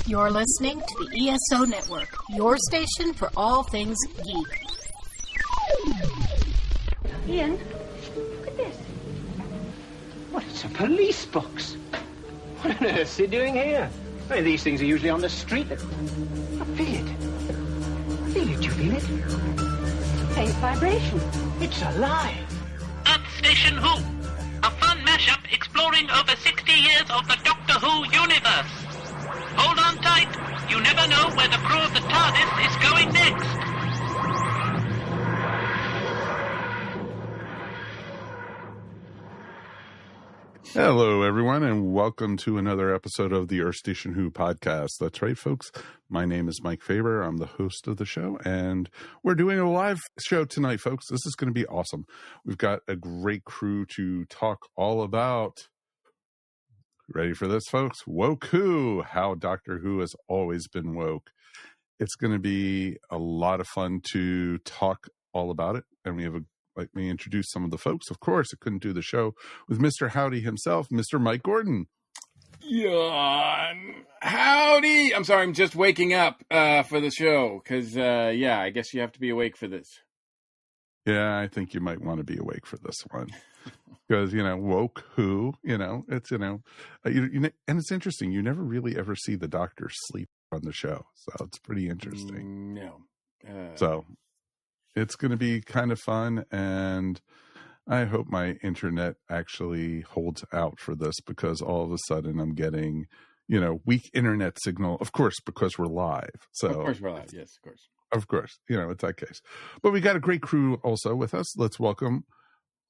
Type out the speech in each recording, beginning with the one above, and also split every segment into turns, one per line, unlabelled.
You're listening to the ESO Network, your station for all things geek.
Ian, look at this.
What, it's a police box. What on earth is he doing here? I mean, these things are usually on the street. I feel it. I feel it. You feel it?
Faint vibration.
It's alive.
Earth Station Who, a fun mashup exploring over 60 years of the Doctor Who universe. Hold on tight. You never know where the crew of the TARDIS is going next.
Hello, everyone, and welcome to another episode of the Earth Station Who podcast. That's right, folks. My name is Mike Faber. I'm the host of the show, and we're doing a live show tonight, folks. This is going to be awesome. We've got a great crew to talk all about. Ready for this, folks? Woke Who, how Doctor Who has always been woke. It's going to be a lot of fun to talk all about it, and we have let me introduce some of the folks. Of course, I couldn't do the show with Mr. Howdy himself, Mr. Mike Gordon.
Yawn. Howdy. I'm sorry, I'm just waking up for the show because, I guess you have to be awake for this.
Yeah, I think you might want to be awake for this one. Because, Woke Who, it's, and it's interesting. You never really ever see the Doctor sleep on the show. So it's pretty interesting.
No.
So it's going to be kind of fun. And I hope my internet actually holds out for this, because all of a sudden I'm getting, weak internet signal. Of course, because we're live. So
of course we're live. Yes, of course.
Of course. It's that case. But we got a great crew also with us. Let's welcome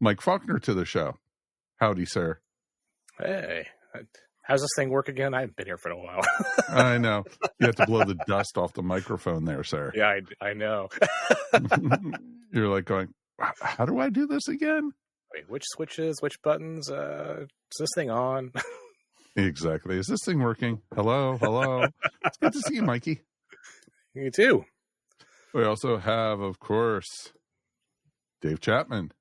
Mike Falkner to the show. Howdy, sir.
Hey, how's this thing work again? I haven't been here for a while.
I know. You have to blow the dust off the microphone there, sir.
Yeah, I know.
You're like going, how do I do this again?
Wait, which switches, which buttons? Is this thing on?
Exactly. Is this thing working? Hello? It's good to see you, Mikey.
You too.
We also have, of course, Dave Chapman.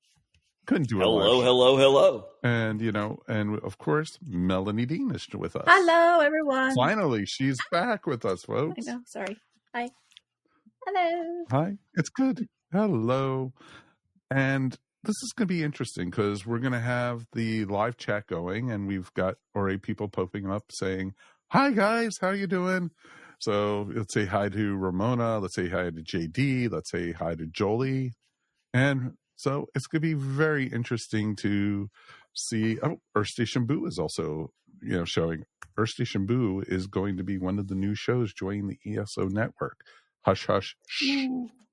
Couldn't do it.
Hello.
And, and of course, Melanie Dean is with us.
Hello, everyone.
Finally, she's back with us, folks.
I know. Sorry. Hi. Hello.
Hi. It's good. Hello. And this is going to be interesting because we're going to have the live chat going, and we've got already people popping up saying, hi, guys. How you doing? So let's say hi to Ramona. Let's say hi to JD. Let's say hi to Jolie. And so it's going to be very interesting to see. Oh, Earth Station Boo is also, showing. Earth Station Boo is going to be one of the new shows joining the ESO network. Hush, hush, shh.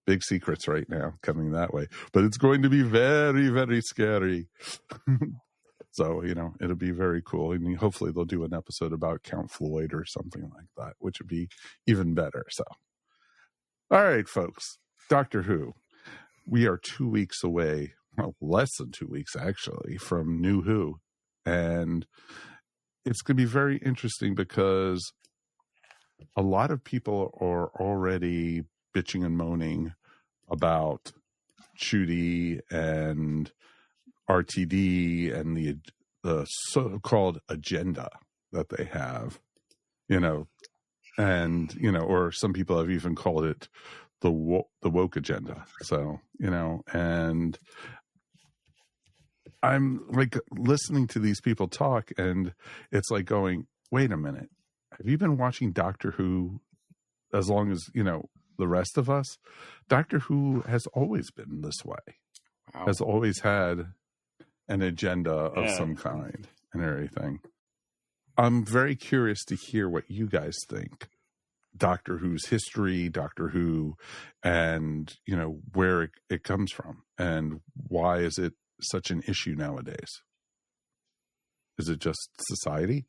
Big secrets right now coming that way. But it's going to be very, very scary. So, it'll be very cool. And hopefully they'll do an episode about Count Floyd or something like that, which would be even better. So, all right, folks. Doctor Who. We are 2 weeks away, well, less than 2 weeks actually, from New Who. And it's going to be very interesting because a lot of people are already bitching and moaning about Judy and RTD and the so-called agenda that they have, and, or some people have even called it the woke agenda. So, and I'm like listening to these people talk, and it's like going, wait a minute. Have you been watching Doctor Who as long as, the rest of us? Doctor Who has always been this way. Wow. Has always had an agenda of some kind and everything. I'm very curious to hear what you guys think. Doctor Who's history, Doctor Who, and, where it comes from, and why is it such an issue nowadays? Is it just society?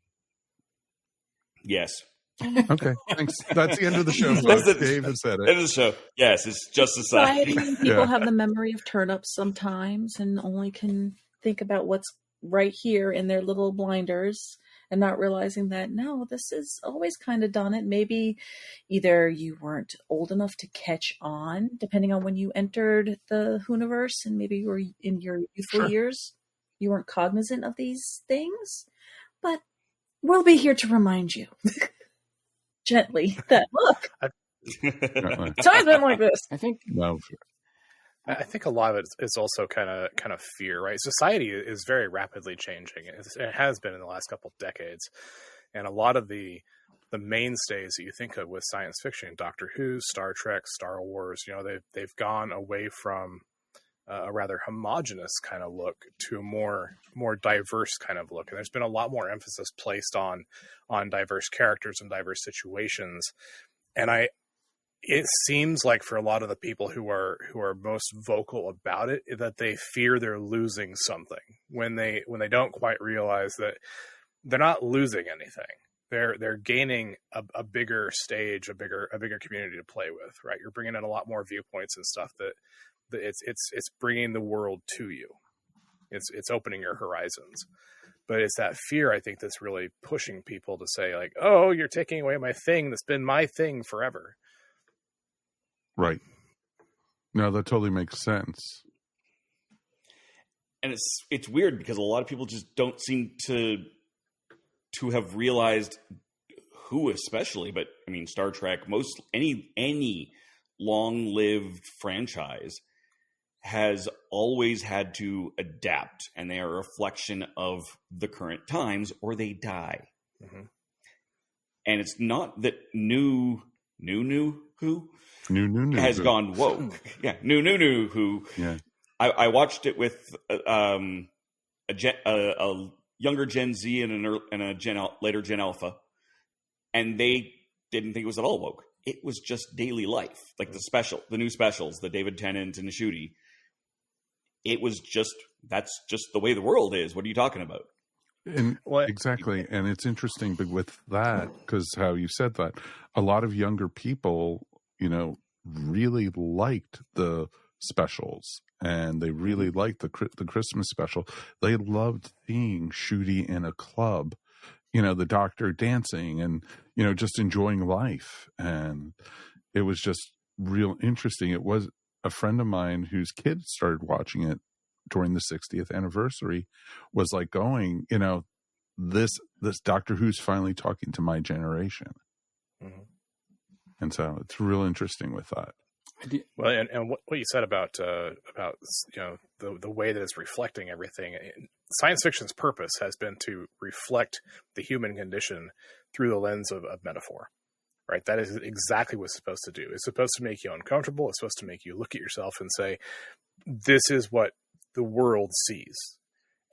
Yes.
Okay, thanks. That's the end of the show. Dave has said it.
End of the show. Yes, it's just society.
People have the memory of turnips sometimes and only can think about what's right here in their little blinders, and not realizing that, no, this is always kind of done it. Maybe either you weren't old enough to catch on, depending on when you entered the Whoniverse, and maybe you were in your youthful years. You weren't cognizant of these things, but we'll be here to remind you. gently that, look, it's always been like this.
I think
No.
I think a lot of it is also kind of fear, right? Society is very rapidly changing. It has been in the last couple of decades, and a lot of the mainstays that you think of with science fiction, Doctor Who, Star Trek, Star Wars, they've gone away from a rather homogenous kind of look to a more diverse kind of look, and there's been a lot more emphasis placed on diverse characters and diverse situations, and it seems like for a lot of the people who are most vocal about it, that they fear they're losing something when they don't quite realize that they're not losing anything. They're gaining a bigger stage, a bigger community to play with, right? You're bringing in a lot more viewpoints and stuff that it's bringing the world to you. It's opening your horizons. But it's that fear, I think, that's really pushing people to say, like, oh, you're taking away my thing that's been my thing forever.
Right. No, that totally makes sense.
And it's weird because a lot of people just don't seem to have realized Who especially, but I mean Star Trek, any long-lived franchise has always had to adapt, and they are a reflection of the current times or they die. Mm-hmm. And it's not that new Who has gone woke. Yeah, new Who. Yeah. I watched it with a younger Gen Z and a later Gen Alpha, and they didn't think it was at all woke. It was just daily life, like the new specials, the David Tennant and the Ncuti. It was that's just the way the world is. What are you talking about?
And exactly. And it's interesting with that, because how you said that, a lot of younger people, really liked the specials, and they really liked the Christmas special. They loved seeing Ncuti in a club, the doctor dancing and, just enjoying life. And it was just real interesting. It was a friend of mine whose kids started watching it during the 60th anniversary was like going, this Doctor Who's finally talking to my generation. Mm-hmm. And so it's real interesting with that.
Well, and what you said about the way that it's reflecting everything, science fiction's purpose has been to reflect the human condition through the lens of metaphor, right? That is exactly what it's supposed to do. It's supposed to make you uncomfortable. It's supposed to make you look at yourself and say, this is what the world sees.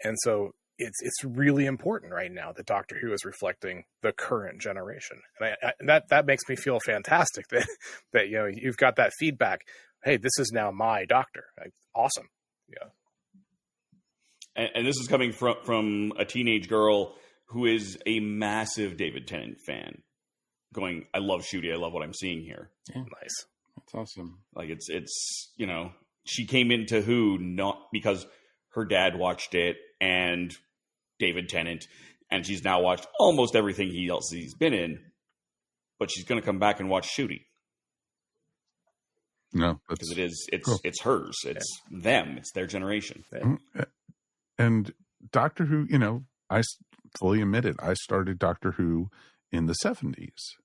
And so it's really important right now that Doctor Who is reflecting the current generation, and that makes me feel fantastic that you've got that feedback. Hey, this is now my Doctor. Awesome, yeah.
And this is coming from a teenage girl who is a massive David Tennant fan. Going, I love Ncuti. I love what I'm seeing here.
Yeah. Nice,
that's awesome.
Like it's she came into Who not because her dad watched it and David Tennant, and she's now watched almost everything he's been in, but she's going to come back and watch Ncuti.
No,
because it's hers, it's them, it's their generation.
And Doctor Who, I fully admit it. I started Doctor Who in the 70s,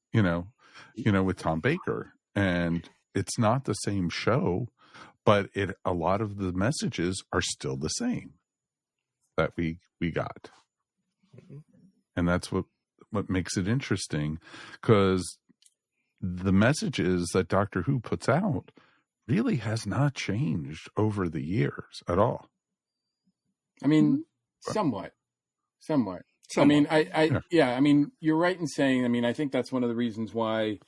with Tom Baker, and it's not the same show, but a lot of the messages are still the same that we got. Mm-hmm. And that's what makes it interesting, because the messages that Doctor Who puts out really has not changed over the years at all.
I mean, somewhat. I mean, I mean, you're right in saying, I think that's one of the reasons why,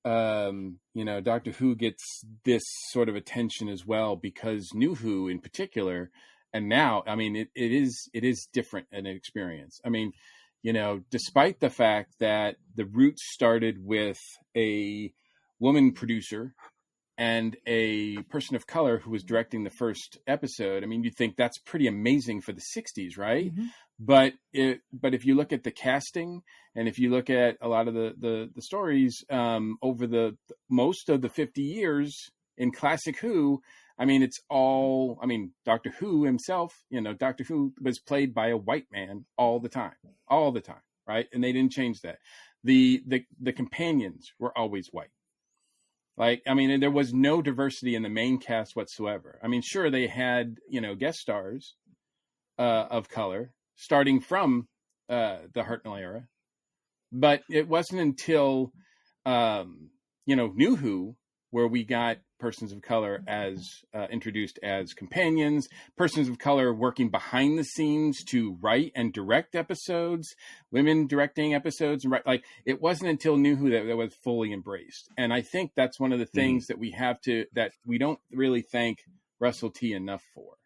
Doctor Who gets this sort of attention as well, because New Who in particular, and now, it is different an experience. Despite the fact that the roots started with a woman producer and a person of color who was directing the first episode, you'd think that's pretty amazing for the 60s, right? Mm-hmm. But if you look at the casting, and if you look at a lot of the stories over the most of the 50 years in classic Who, it's all, Doctor Who himself, Doctor Who was played by a white man all the time, right? And they didn't change that. the companions were always white. Like, I mean, and there was no diversity in the main cast whatsoever. I mean, sure, they had, guest stars of color starting from the Hartnell era, but it wasn't until, New Who where we got persons of color as introduced as companions, persons of color working behind the scenes to write and direct episodes, women directing episodes, and like it wasn't until New Who that was fully embraced. And I think that's one of the things that that we don't really thank Russell T enough for.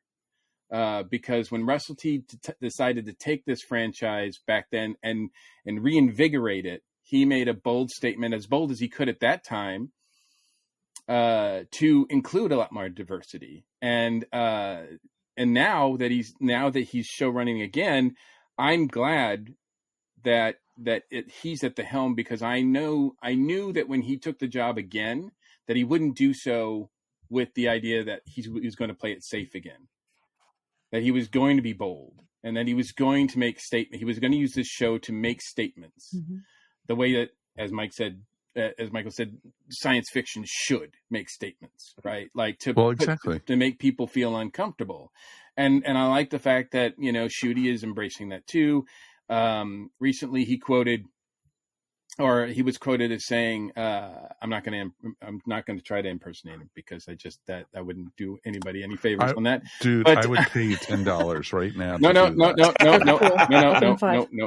Because when Russell T decided to take this franchise back then and reinvigorate it, he made a bold statement, as bold as he could at that time, to include a lot more diversity. And now that he's show running again, I'm glad that he's at the helm, because I knew that when he took the job again, that he wouldn't do so with the idea that he was going to play it safe again, that he was going to be bold, and that he was going to make statement. He was going to use this show to make statements, the way that, as Michael said, science fiction should make statements, right? Like to make people feel uncomfortable. And I like the fact that, Ncuti is embracing that too. Recently he was quoted as saying, I'm not going to try to impersonate him, because I wouldn't do anybody any favors on that.
Dude, but I would pay you $10 right now.
No.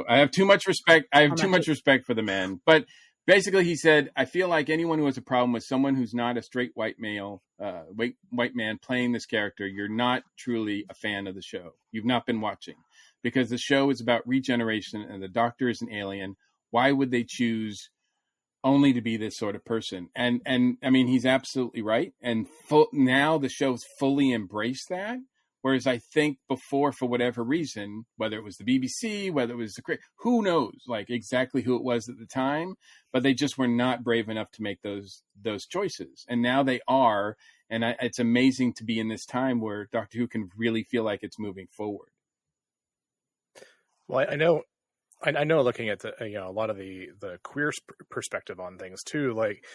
I have too much respect. Respect for the man. But basically, he said, I feel like anyone who has a problem with someone who's not a straight white male, white man playing this character, you're not truly a fan of the show. You've not been watching, because the show is about regeneration and the Doctor is an alien. Why would they choose only to be this sort of person? And I mean, he's absolutely right. And now the show's fully embraced that. Whereas I think before, for whatever reason, whether it was the BBC, whether it was who knows, like exactly who it was at the time, but they just were not brave enough to make those choices. And now they are. And it's amazing to be in this time where Doctor Who can really feel like it's moving forward.
Well, I know looking at a lot of the queer perspective on things too, like,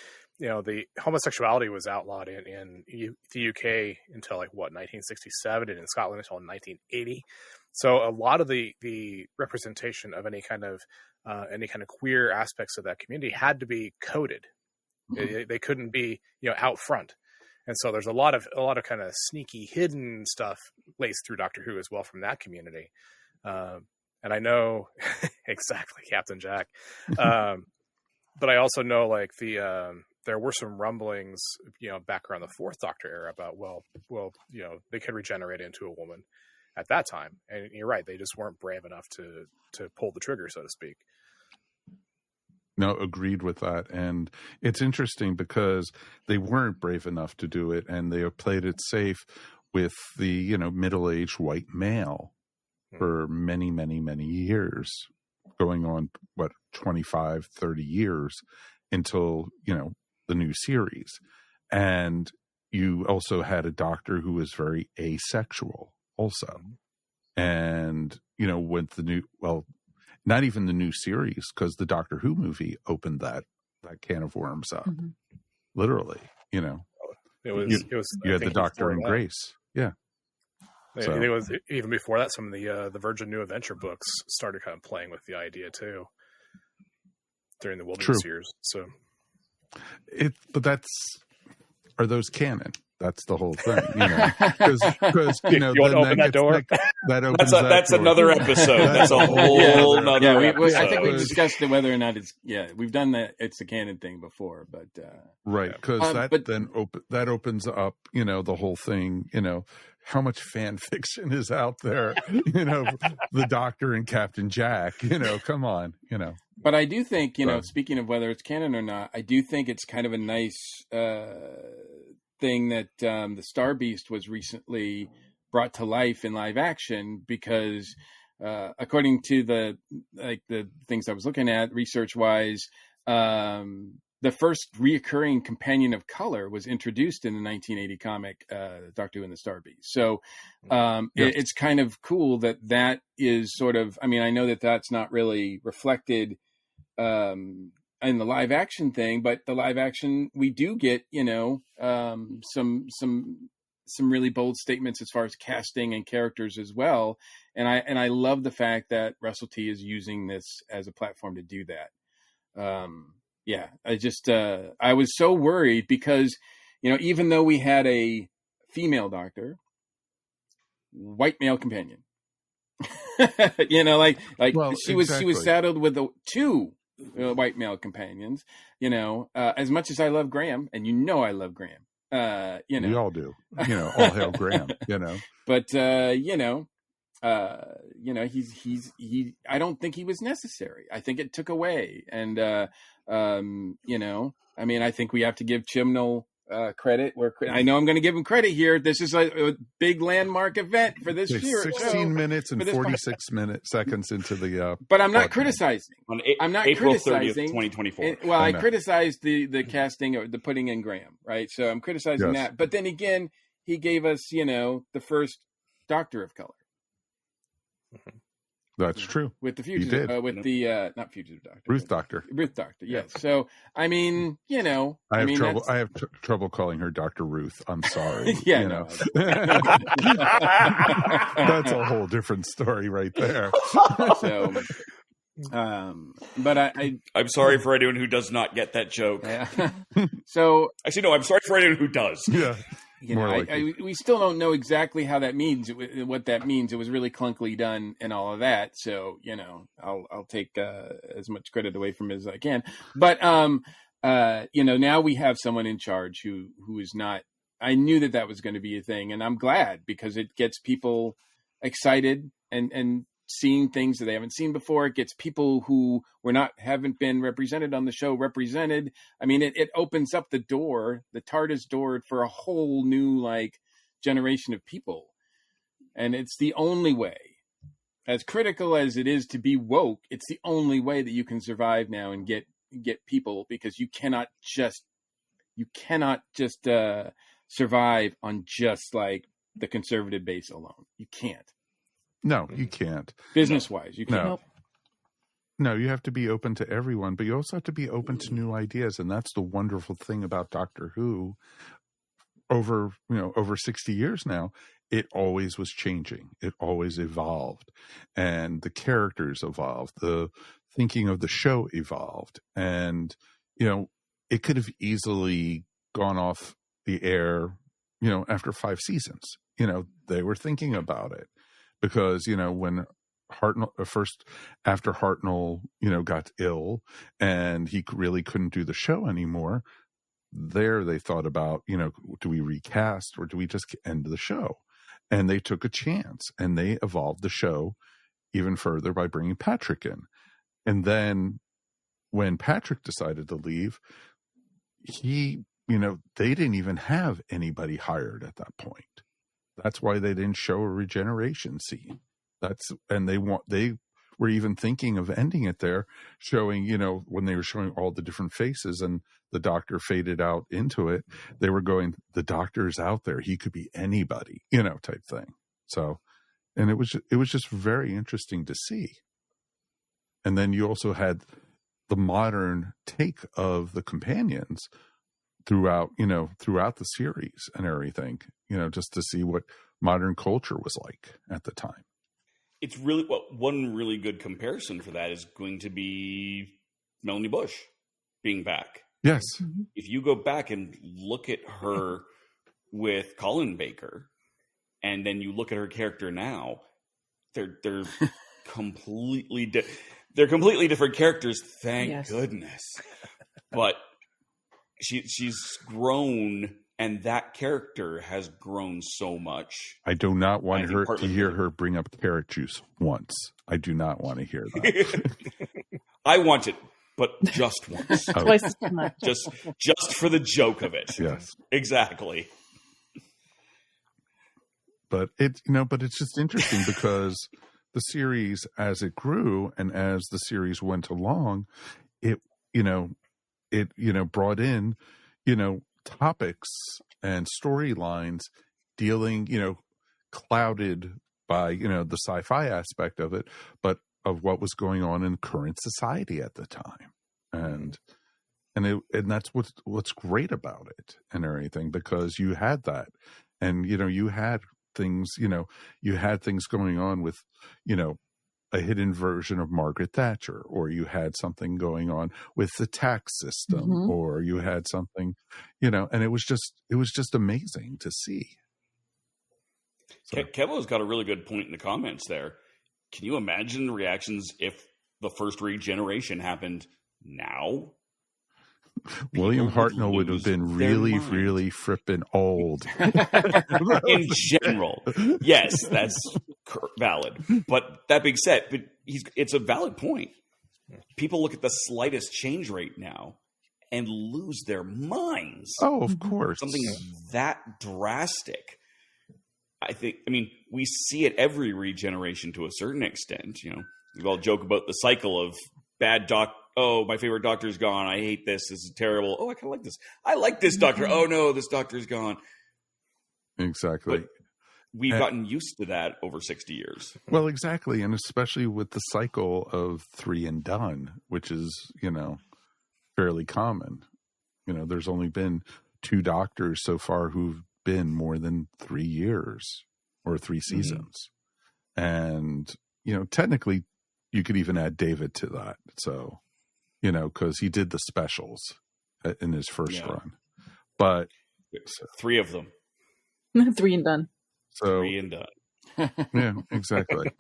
the homosexuality was outlawed in the UK until 1967, and in Scotland until 1980. So a lot of the representation of any kind of queer aspects of that community had to be coded. They couldn't be out front. And so there's a lot of kind of sneaky hidden stuff laced through Doctor Who as well from that community. And I know exactly Captain Jack. But I also know there were some rumblings, back around the Fourth Doctor era about, they could regenerate into a woman at that time. And you're right. They just weren't brave enough to pull the trigger, so to speak.
No, agreed with that. And it's interesting because they weren't brave enough to do it, and they played it safe with the, middle-aged white male for many, many, many years, going on, 25, 30 years until, the new series. And you also had a Doctor who was very asexual also. And, with the new, not even the new series, because the Doctor Who movie opened that can of worms up. Literally, It was you had the Doctor and Grace. Yeah.
So, it was even before that, some of the Virgin New Adventure books started kind of playing with the idea too during the Wilderness years. So,
are those canon? That's the whole thing, because
you want to open that door.
That opens.
That's another episode. That's a whole nother episode.
I think we discussed whether or not we've done that. It's a canon thing before, but
right, because that opens up, the whole thing. How much fan fiction is out there? The Doctor and Captain Jack. Come on.
But I do think, speaking of whether it's canon or not, I do think it's kind of a nice thing that the Star Beast was recently brought to life in live action, because according to the things I was looking at research wise, the first reoccurring companion of color was introduced in the 1980 comic Doctor Who and the Star Beast. So it's kind of cool that is sort of, I mean, I know that that's not really reflected in the live action thing, but the live action, we do get, some really bold statements as far as casting and characters as well. And I love the fact that Russell T is using this as a platform to do that. I was so worried because, even though we had a female doctor, white male companion, she was saddled with two white male companions, as much as I love Graham, and I love Graham, we
all do, all hail Graham,
but I don't think he was necessary. I think it took away. And, I think we have to give Chibnall credit where I know I'm going to give him credit here. This is a big landmark event for this year.
16 minutes and 46 seconds into the.
But I'm not criticizing. I'm not
April
criticizing
30th, 2024.
I criticized the casting or the putting in Graham, right? So I'm criticizing that. But then again, he gave us, the first Doctor of Color.
Mm-hmm. That's true.
With the fugitive, not fugitive doctor,
Ruth Doctor.
Ruth Doctor, yes. So I mean,
I have trouble calling her Dr. Ruth. I'm sorry. That's a whole different story right there.
So, but
I'm sorry for anyone who does not get that joke.
Yeah. So
actually, no, I'm sorry for anyone who does.
Yeah.
We still don't know exactly how that means, what that means. It was really clunkily done and all of that. So, I'll take as much credit away from it as I can. But, now we have someone in charge who is not, I knew that was going to be a thing. And I'm glad because it gets people excited and seeing things that they haven't seen before. It gets people who haven't been represented on the show represented. I mean, it opens up the TARDIS door for a whole new generation of people. And it's the only way, as critical as it is to be woke, it's the only way that you can survive now and get people, because you cannot just survive on just the conservative base alone. You can't.
No, you can't.
Business-wise, you can't.
No, you have to be open to everyone, but you also have to be open to new ideas, and that's the wonderful thing about Doctor Who. Over 60 years now, it always was changing. It always evolved, and the characters evolved. The thinking of the show evolved, and it could have easily gone off the air, after 5 seasons. They were thinking about it. Because, when Hartnell, after Hartnell, got ill and he really couldn't do the show anymore, they thought about, do we recast or do we just end the show? And they took a chance and they evolved the show even further by bringing Patrick in. And then when Patrick decided to leave, they didn't even have anybody hired at that point. That's why they didn't show a regeneration scene. They were even thinking of ending it there, showing, when they were showing all the different faces and the Doctor faded out into it, they were going, the Doctor's out there. He could be anybody, type thing. So, and it was just very interesting to see. And then you also had the modern take of the companions throughout the series and everything, just to see what modern culture was like at the time.
It's really one really good comparison for that is going to be Melanie Bush being back.
Yes.
If you go back and look at her with Colin Baker, and then you look at her character now, they're completely different characters. Thank goodness. But she's grown, and that character has grown so much.
I do not want to hear her bring up carrot juice once. I do not want to hear that.
I want it, but just once.
Twice as much.
Just for the joke of it.
Yes.
Exactly.
But it's just interesting because the series, as it grew and as the series went along, it brought in, topics and storylines dealing, clouded by, the sci-fi aspect of it, but of what was going on in current society at the time. and that's what's great about it and everything, because you had that, and you had things going on with a hidden version of Margaret Thatcher, or you had something going on with the tax system, or you had something, and it was just amazing to see. So.
Kevo's got a really good point in the comments there. Can you imagine the reactions if the first regeneration happened now?
William Hartnell would have been really, really frippin' old.
In general, yes, that's valid. But that being said, it's a valid point. People look at the slightest change rate now and lose their minds.
Oh, of course.
Something that drastic. We see it every regeneration to a certain extent. We all joke about the cycle of bad doc. Oh, my favorite doctor's gone. I hate this. This is terrible. Oh, I kind of like this. I like this doctor. Oh, no, this doctor's gone.
Exactly.
But we've gotten used to that over 60 years.
Well, exactly. And especially with the cycle of 3 and done, which is, fairly common. There's only been 2 doctors so far who've been more than 3 years or 3 seasons. And, technically you could even add David to that. So, because he did the specials in his first run, but
3 of them,
3 and done.
So
3 and done.
Yeah, exactly.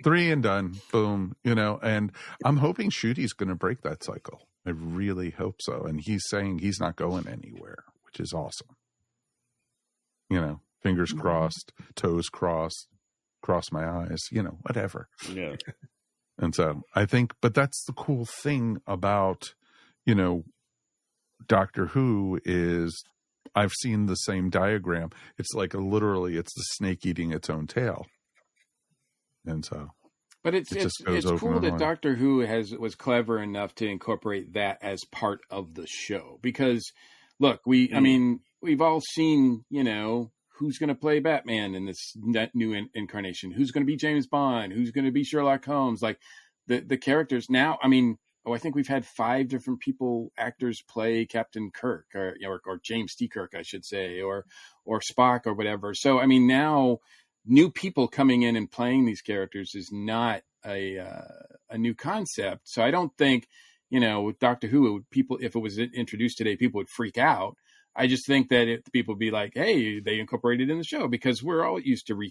3 and done. Boom. And I'm hoping Shudi's going to break that cycle. I really hope so. And he's saying he's not going anywhere, which is awesome. Fingers crossed, toes crossed, cross my eyes, whatever.
Yeah.
And so I think, but that's the cool thing about, Doctor Who is I've seen the same diagram. It's like literally it's the snake eating its own tail. And so.
But it's cool that Doctor Who was clever enough to incorporate that as part of the show. Because, look, we've all seen, who's going to play Batman in this new incarnation? Who's going to be James Bond? Who's going to be Sherlock Holmes? Like the characters now. I think we've had 5 different actors play Captain Kirk or James T. Kirk, I should say, or Spock or whatever. So now new people coming in and playing these characters is not a new concept. So I don't think with Doctor Who, if it was introduced today, people would freak out. I just think that people would be like, hey, they incorporated it in the show, because we're all used to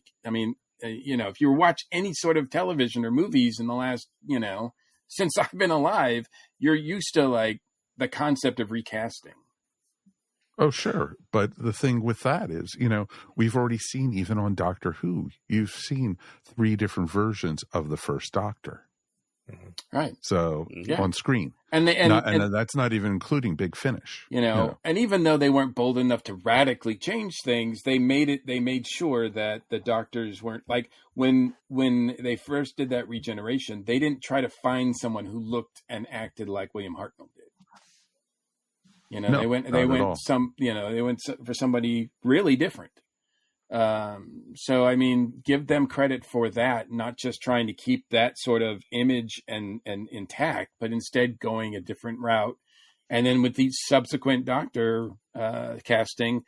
if you watch any sort of television or movies in the last, since I've been alive, you're used to like the concept of recasting.
Oh, sure. But the thing with that is, we've already seen, even on Doctor Who, you've seen 3 different versions of the first Doctor.
Right.
So on screen. And that's not even including Big Finish.
And even though they weren't bold enough to radically change things, they made sure that the doctors weren't like when they first did that regeneration, they didn't try to find someone who looked and acted like William Hartnell did. They went for somebody really different. So give them credit for that, not just trying to keep that sort of image and intact, but instead going a different route. And then with these subsequent Doctor casting,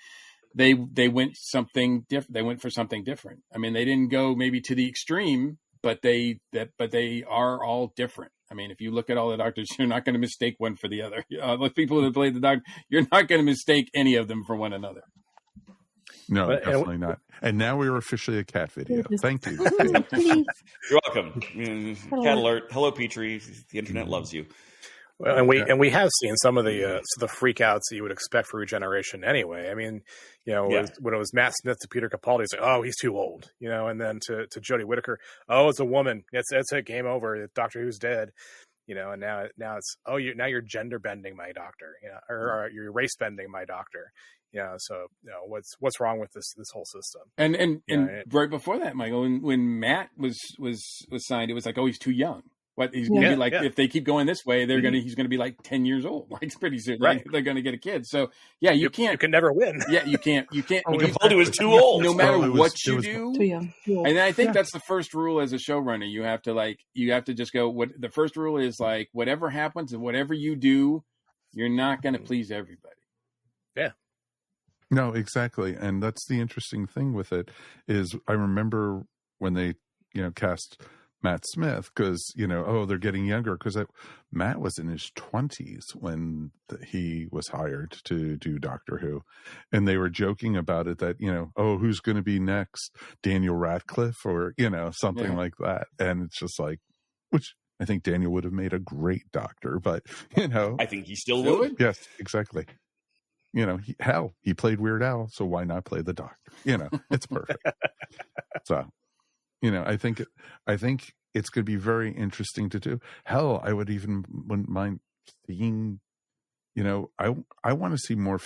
they went something different. They went for something different. They didn't go maybe to the extreme, but they are all different. If you look at all the Doctors, you're not going to mistake one for the other. The people that played the Doctor, you're not going to mistake any of them for one another.
No, definitely not. And now we are officially a cat video. Thank you.
You're welcome. Cat alert. Hello, Petrie. The internet loves you.
Well, and we have seen some of the freakouts that you would expect for regeneration anyway. When it was Matt Smith to Peter Capaldi, it's like, oh, he's too old, and then to Jodie Whittaker, oh, it's a woman. It's a game over. Doctor Who's dead. And now it's, oh, you're gender bending my doctor, or you're race bending my doctor. So what's wrong with this whole system?
And right before that, Michael, when Matt was signed, it was like, oh, he's too young. What he's going to be like
yeah.
if they keep going this way, he's going to be like 10 years old, like pretty soon.
Right.
Like, they're going to get a kid. So yeah, you
can never win.
Yeah, you can't.
Capaldi was too old.
No matter what you do,
Too young.
and I think that's the first rule as a showrunner. You have to just go. What the first rule is, like, whatever happens and whatever you do, you're not going to please everybody.
Yeah.
No, exactly. And that's the interesting thing with it is I remember when they, cast Matt Smith because, they're getting younger because Matt was in his 20s when he was hired to do Doctor Who. And they were joking about it that, who's going to be next? Daniel Radcliffe or, something like that. And it's just like, which I think Daniel would have made a great doctor, but,
I think he still would.
Yes, exactly. He played Weird Al, so why not play the Doctor? It's perfect. So, I think it's going to be very interesting to do. Hell, I wouldn't mind seeing, I want to see more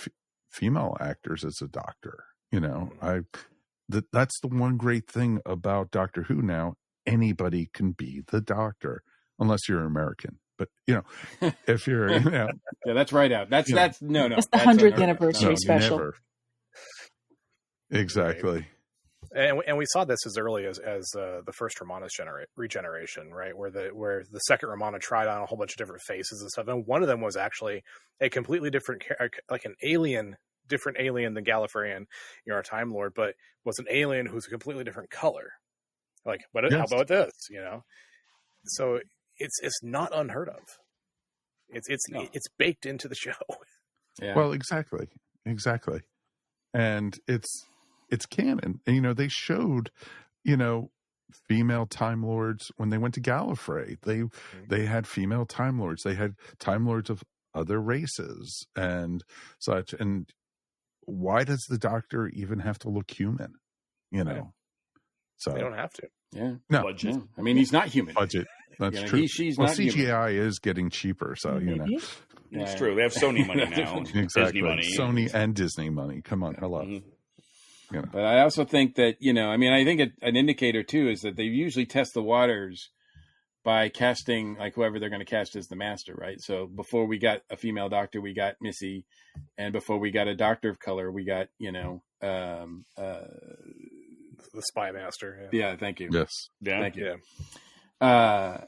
female actors as a Doctor. That's the one great thing about Doctor Who now. Anybody can be the Doctor, unless you're American. But if you're,
yeah, that's right out. That's no.
That's the 100th anniversary special.
Never. Exactly.
And we saw this as early as the first Romana's regeneration, right? Where the second Romana tried on a whole bunch of different faces and stuff, and one of them was actually a completely different, like an alien, different alien than Gallifreyan, our Time Lord, but was an alien who's a completely different color. Like, but how about this? So. It's not unheard of. It's baked into the show.
Yeah. Well, exactly, and it's canon. And they showed, female Time Lords when they went to Gallifrey. They had female Time Lords. They had Time Lords of other races and such. And why does the Doctor even have to look human? So
they don't have to.
Yeah.
No.
Budget.
Yeah. I mean, he's not human.
Budget. That's true.
She's
well,
not
CGI
human.
is getting cheaper, so
It's true. They have Sony money now.
Exactly.
Disney money.
Sony and Disney money. Come on, hello.
Mm-hmm.
But I also think that I think an indicator too is that they usually test the waters by casting like whoever they're going to cast as the Master, right? So before we got a female Doctor, we got Missy, and before we got a Doctor of color, we got
the Spy Master.
Yeah, thank you.
Yes.
Yeah.
Thank you.
Yeah.
I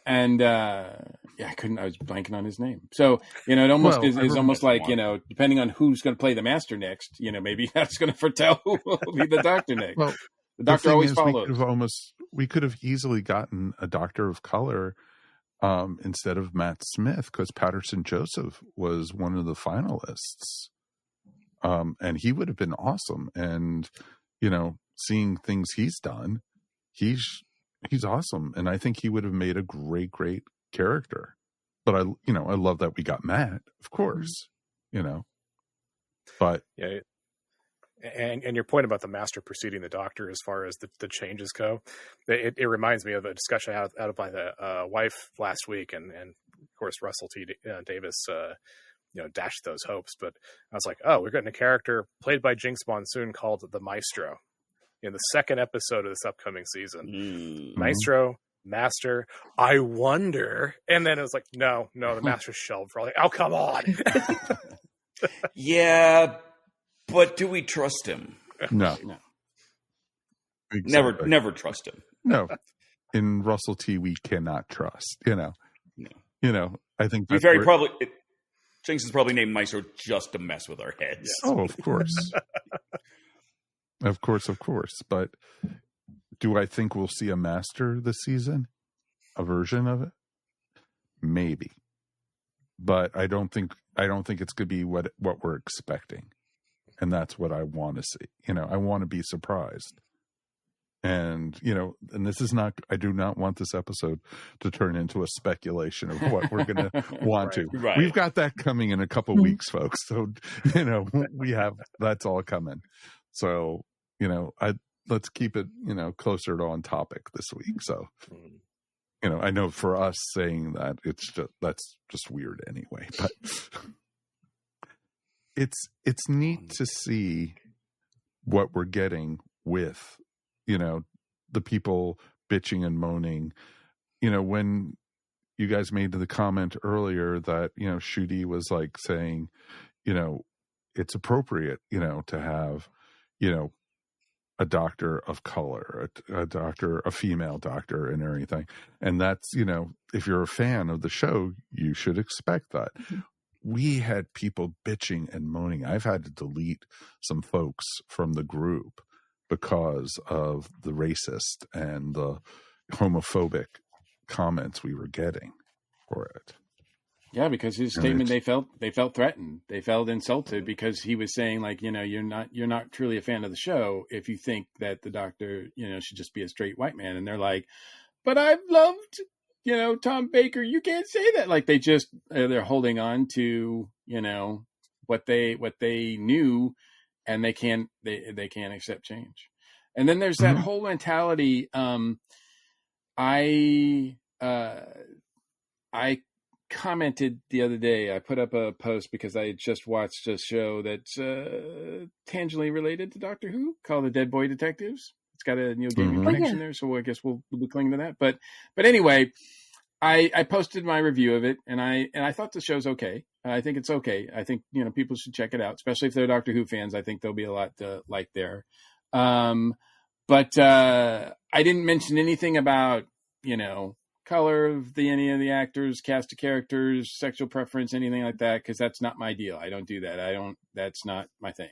was blanking on his name. So, it almost is almost like, depending on who's going to play the Master next, maybe that's going to foretell who will be the Doctor next.
Well,
the Doctor always follows.
We could have easily gotten a Doctor of color instead of Matt Smith because Patterson Joseph was one of the finalists. And he would have been awesome. And, seeing things he's done, he's awesome. And I think he would have made a great character. But I love that we got Matt, of course, but
yeah. And your point about the Master preceding the Doctor, as far as the changes go, it reminds me of a discussion out by the wife last week. And of course, Russell T. Davis, dashed those hopes, but I was like, oh, we're getting a character played by Jinx Monsoon called the Maestro in the second episode of this upcoming season.
Mm.
Maestro, Master, I wonder. And then it was like, no, the Master's shelved. For all like, oh, come on.
Yeah, but do we trust him?
No.
Exactly. Never trust him.
No. In Russell T, we cannot trust, No. I think
Jinx is probably named Maestro just to mess with our heads.
Oh, of course. Of course. But do I think we'll see a Master this season? A version of it? Maybe. But I don't think it's going to be what we're expecting. And that's what I want to see. I want to be surprised. And, and this is not, I do not want this episode to turn into a speculation of what we're going to want to.
Right.
We've got that coming in a couple weeks, folks. So, that's all coming. So, let's keep it, closer to on topic this week. So, I know for us saying that that's just weird anyway, but it's neat to see what we're getting with, the people bitching and moaning, when you guys made the comment earlier that, Shooty was like saying, it's appropriate, to have, a doctor of color, a female doctor and everything. And that's, if you're a fan of the show, you should expect that. Mm-hmm. We had people bitching and moaning. I've had to delete some folks from the group because of the racist and the homophobic comments we were getting for it.
Yeah, because his statement, they felt threatened. They felt insulted because he was saying, like, you're not truly a fan of the show if you think that the doctor, should just be a straight white man. And they're like, but I've loved, Tom Baker. You can't say that. Like, they're holding on to, what they knew, and they can't accept change. And then there's that whole mentality. I commented the other day, I put up a post because I had just watched a show that's tangentially related to Doctor Who called The Dead Boy Detectives. It's got a Neil Gaiman connection there, so I guess we'll be clinging to that. But anyway, I posted my review of it, and I thought the show's okay. I think it's okay. I think people should check it out, especially if they're Doctor Who fans. I think there'll be a lot to like there. But I didn't mention anything about color of any of the actors, cast of characters, sexual preference, anything like that, because that's not my deal. I don't do that. That's not my thing.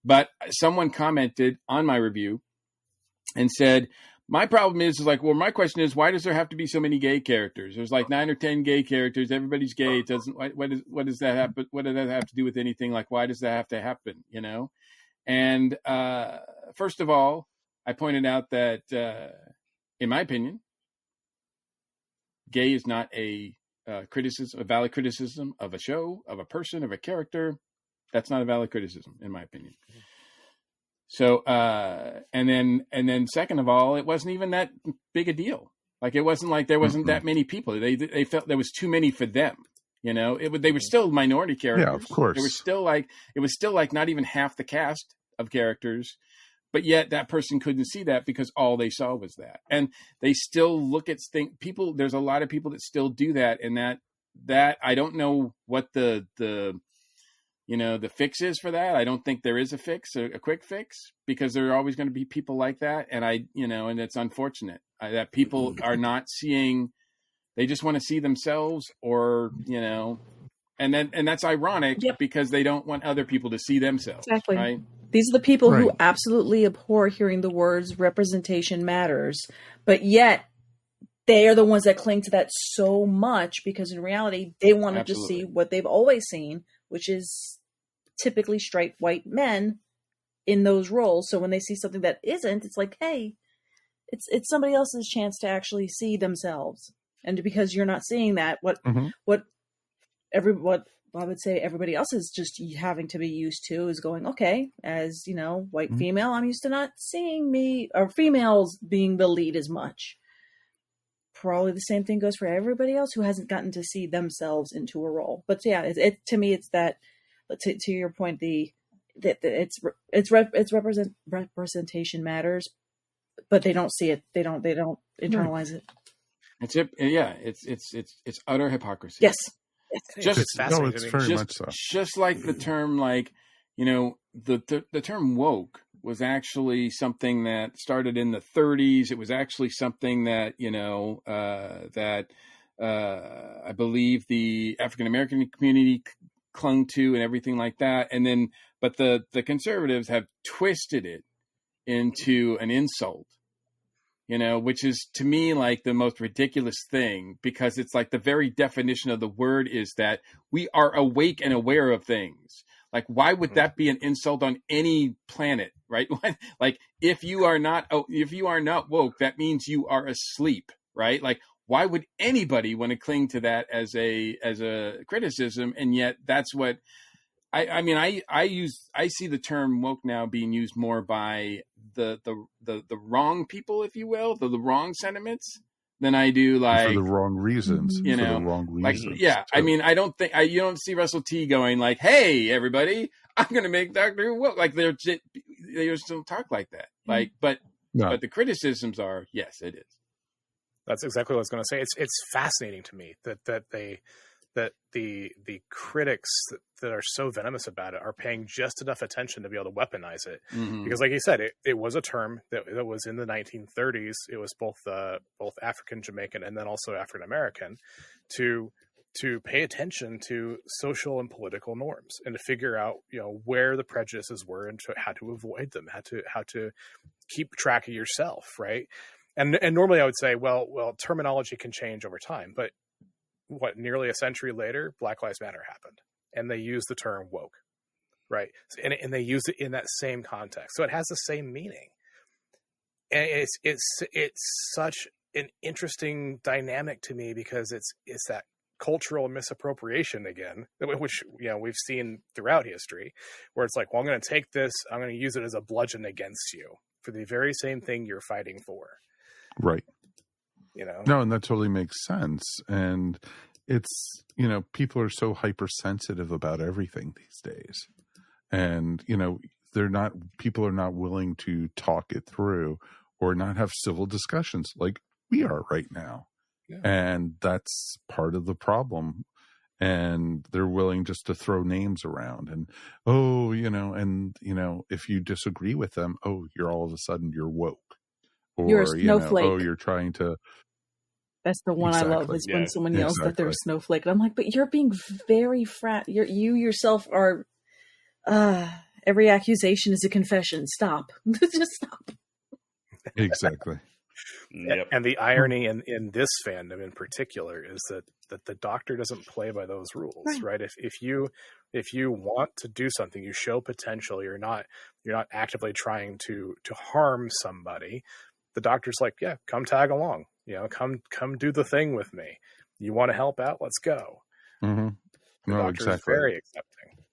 But someone commented on my review and said, my problem is like, well, my question is, why does there have to be so many gay characters? There's like 9 or 10 gay characters. Everybody's gay. It doesn't, what does that happen? What does that have to do with anything? Like, why does that have to happen? And first of all, I pointed out that, in my opinion, gay is not a valid criticism of a show, of a person, of a character. That's not a valid criticism, in my opinion. So, and then second of all, it wasn't even that big a deal. Like, it wasn't like there wasn't that many people. They felt there was too many for them. They were still minority characters.
Yeah, of course.
It was still like not even half the cast of characters. But yet that person couldn't see that because all they saw was that. And they still look at people. There's a lot of people that still do that. And that I don't know what the fix is for that. I don't think there is a fix, a quick fix, because there are always going to be people like that. And and it's unfortunate that people are not seeing, they just want to see themselves and that's ironic because they don't want other people to see themselves.
Exactly.
Right.
These are the people who absolutely abhor hearing the words representation matters, but yet they are the ones that cling to that so much because in reality, they want to just see what they've always seen, which is typically straight white men in those roles. So when they see something that isn't, it's like, hey, it's somebody else's chance to actually see themselves. And because you're not seeing that, what I would say everybody else is just having to be used to is going, okay, as white female, I'm used to not seeing me or females being the lead as much. Probably the same thing goes for everybody else who hasn't gotten to see themselves into a role. But yeah, to me, it's that. To your point, representation matters, but they don't see it. They don't internalize it.
It's utter hypocrisy.
Yes.
It's very much so.
Just like the term, the term woke was actually something that started in the 30s. It was actually something that I believe the African American community clung to and everything like that. And then, but the conservatives have twisted it into an insult. Which is to me like the most ridiculous thing, because it's like the very definition of the word is that we are awake and aware of things. Like, why would that be an insult on any planet, right? Like, if you are not woke, that means you are asleep, right? Like, why would anybody want to cling to that as a criticism? And yet that's what I see the term woke now being used more by the wrong people, if you will, the wrong sentiments, than I do like
for the wrong reasons. For the wrong reasons.
Like, yeah, too. I mean, I don't think you don't see Russell T going like, "Hey, everybody, I'm going to make Doctor Who woke." Like they just don't talk like that. Like, but the criticisms are, yes, it is.
That's exactly what I was going to say. It's fascinating to me that the critics that are so venomous about it are paying just enough attention to be able to weaponize it. Because like you said, it was a term that was in the 1930s. It was both African Jamaican and then also African American to pay attention to social and political norms and to figure out, where the prejudices were and how to avoid them, how to keep track of yourself. Right. And normally I would say, well, terminology can change over time, but nearly a century later, Black Lives Matter happened, and they used the term woke, right? And they used it in that same context, so it has the same meaning. And it's such an interesting dynamic to me because it's that cultural misappropriation again, which we've seen throughout history, where it's like, well, I'm going to take this, I'm going to use it as a bludgeon against you for the very same thing you're fighting for,
right? No, and that totally makes sense. And it's, people are so hypersensitive about everything these days. And, people are not willing to talk it through or not have civil discussions like we are right now. Yeah. And that's part of the problem. And they're willing just to throw names around and, if you disagree with them, you're all of a sudden you're woke. Or,
you're a snowflake.
You're trying to.
That's the one I love is when someone yells that they're a snowflake. And I'm like, but you're being very you yourself are, every accusation is a confession. Stop. Just stop.
Exactly.
Yep. And the irony in this fandom in particular is that the Doctor doesn't play by those rules, right? If you want to do something, you show potential, you're not actively trying to harm somebody. The Doctor's like, yeah, come tag along. Come do the thing with me. You want to help out? Let's go.
Mm-hmm.
The Doctor's very accepting.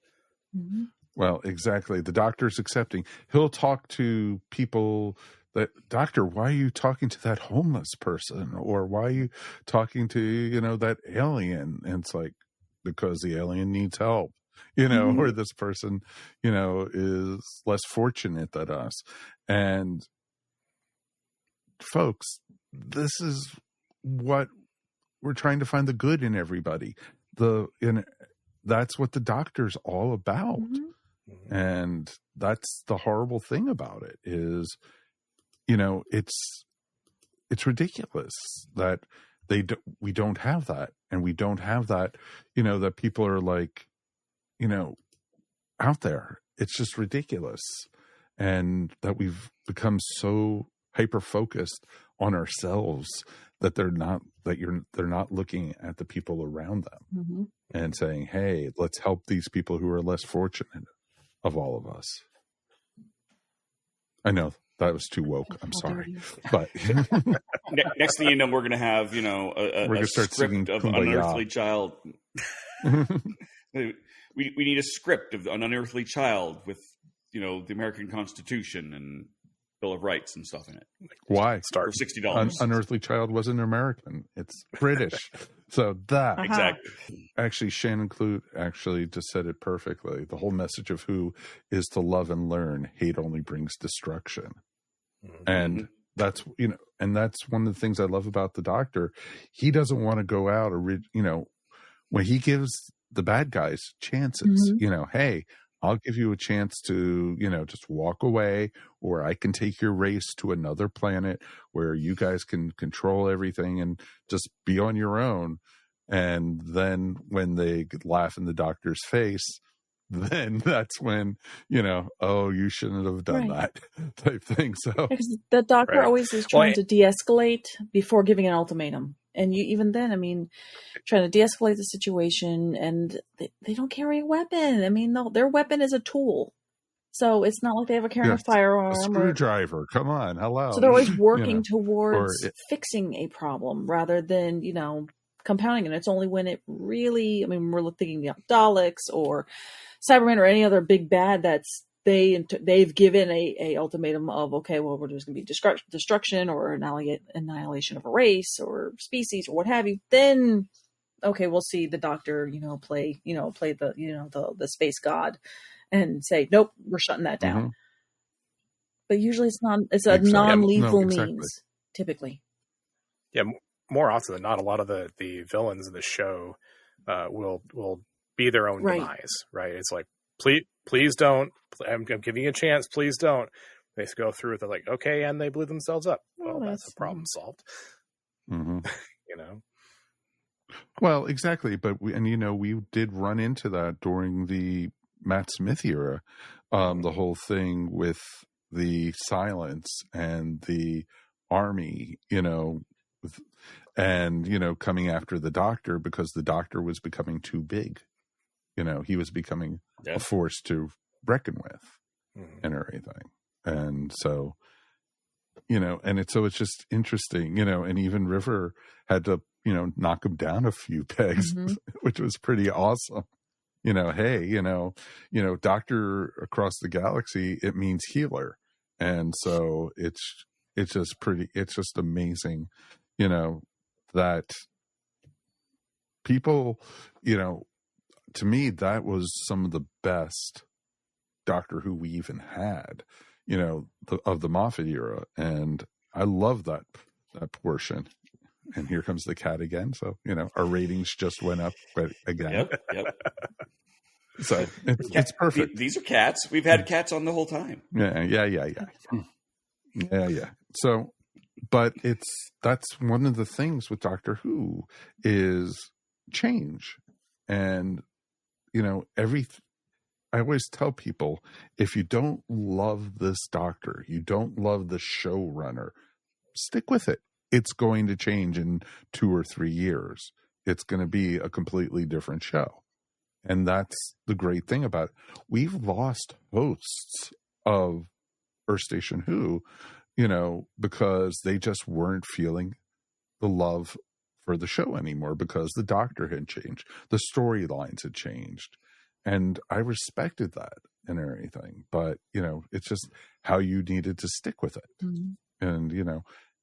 Mm-hmm.
Well, exactly. The Doctor's accepting. He'll talk to people that, Doctor, why are you talking to that homeless person? Or why are you talking to, that alien? And it's like, because the alien needs help, or this person, is less fortunate than us. And folks, this is what we're trying to find the good in everybody. That's what the Doctor's all about. Mm-hmm. And that's the horrible thing about it is, it's ridiculous that we don't have that. And we don't have that, that people are like, out there. It's just ridiculous. And that we've become so hyper focused on ourselves that they're not looking at the people around them and saying, hey, let's help these people who are less fortunate of all of us. I know that was too woke. I'm sorry, but
next thing you know, we're going to have a script of an unearthly child. We need a script of an unearthly child with the American Constitution and Bill of Rights and stuff in it.
Why?
Start for $60.
Unearthly Child wasn't American. It's British. So that
exactly.
Actually, Shannon Clute actually just said it perfectly. The whole message of Who is to love and learn. Hate only brings destruction. Mm-hmm. And that's and that's one of the things I love about the Doctor. He doesn't want to go out when he gives the bad guys chances. Hey, I'll give you a chance to, just walk away, or I can take your race to another planet where you guys can control everything and just be on your own. And then when they laugh in the Doctor's face, then that's when, you shouldn't have done that type thing. So
because the Doctor always is trying to de-escalate before giving an ultimatum. And even then, trying to de-escalate the situation, and they don't carry a weapon. Their weapon is a tool. So it's not like they ever carry a firearm.
A screwdriver. Come on. Hello.
So they're always working towards fixing a problem rather than, compounding it. It's only when it really, we're thinking Daleks or Cybermen or any other big bad that's they've given a ultimatum of, okay, well, we're just going to be destruction or annihilation of a race or species or what have you. Then, okay, we'll see the Doctor, play the space god and say, nope, we're shutting that down. Mm-hmm. But usually it's a non-lethal means, typically.
Yeah, more often than not, a lot of the villains in the show will be their own demise, right? It's like, please don't. I'm giving you a chance. Please don't. They go through it. They're like, okay, and they blew themselves up. Well, that's a problem solved.
Mm-hmm.
You know.
Well, exactly. But we did run into that during the Matt Smith era. The whole thing with the silence and the army, and coming after the doctor because the doctor was becoming too big. He was becoming a force to reckon with and everything. And so, it's just interesting, and even River had to, knock him down a few pegs, which was pretty awesome. Hey, doctor across the galaxy, it means healer. And so it's just amazing, that people, to me, that was some of the best Doctor Who we even had, of the Moffat era. And I love that portion. And here comes the cat again. So, our ratings just went up again.
Yep.
So it's perfect.
These are cats. We've had cats on the whole time.
Yeah. So, but that's one of the things with Doctor Who is change. And, I always tell people, if you don't love this doctor, you don't love the showrunner, stick with it. It's going to change in 2 or 3 years. It's going to be a completely different show. And that's the great thing about it. We've lost hosts of Earth Station Who, because they just weren't feeling the love for the show anymore because the doctor had changed. The storylines had changed. And I respected that and everything. But, it's just how you needed to stick with it. And,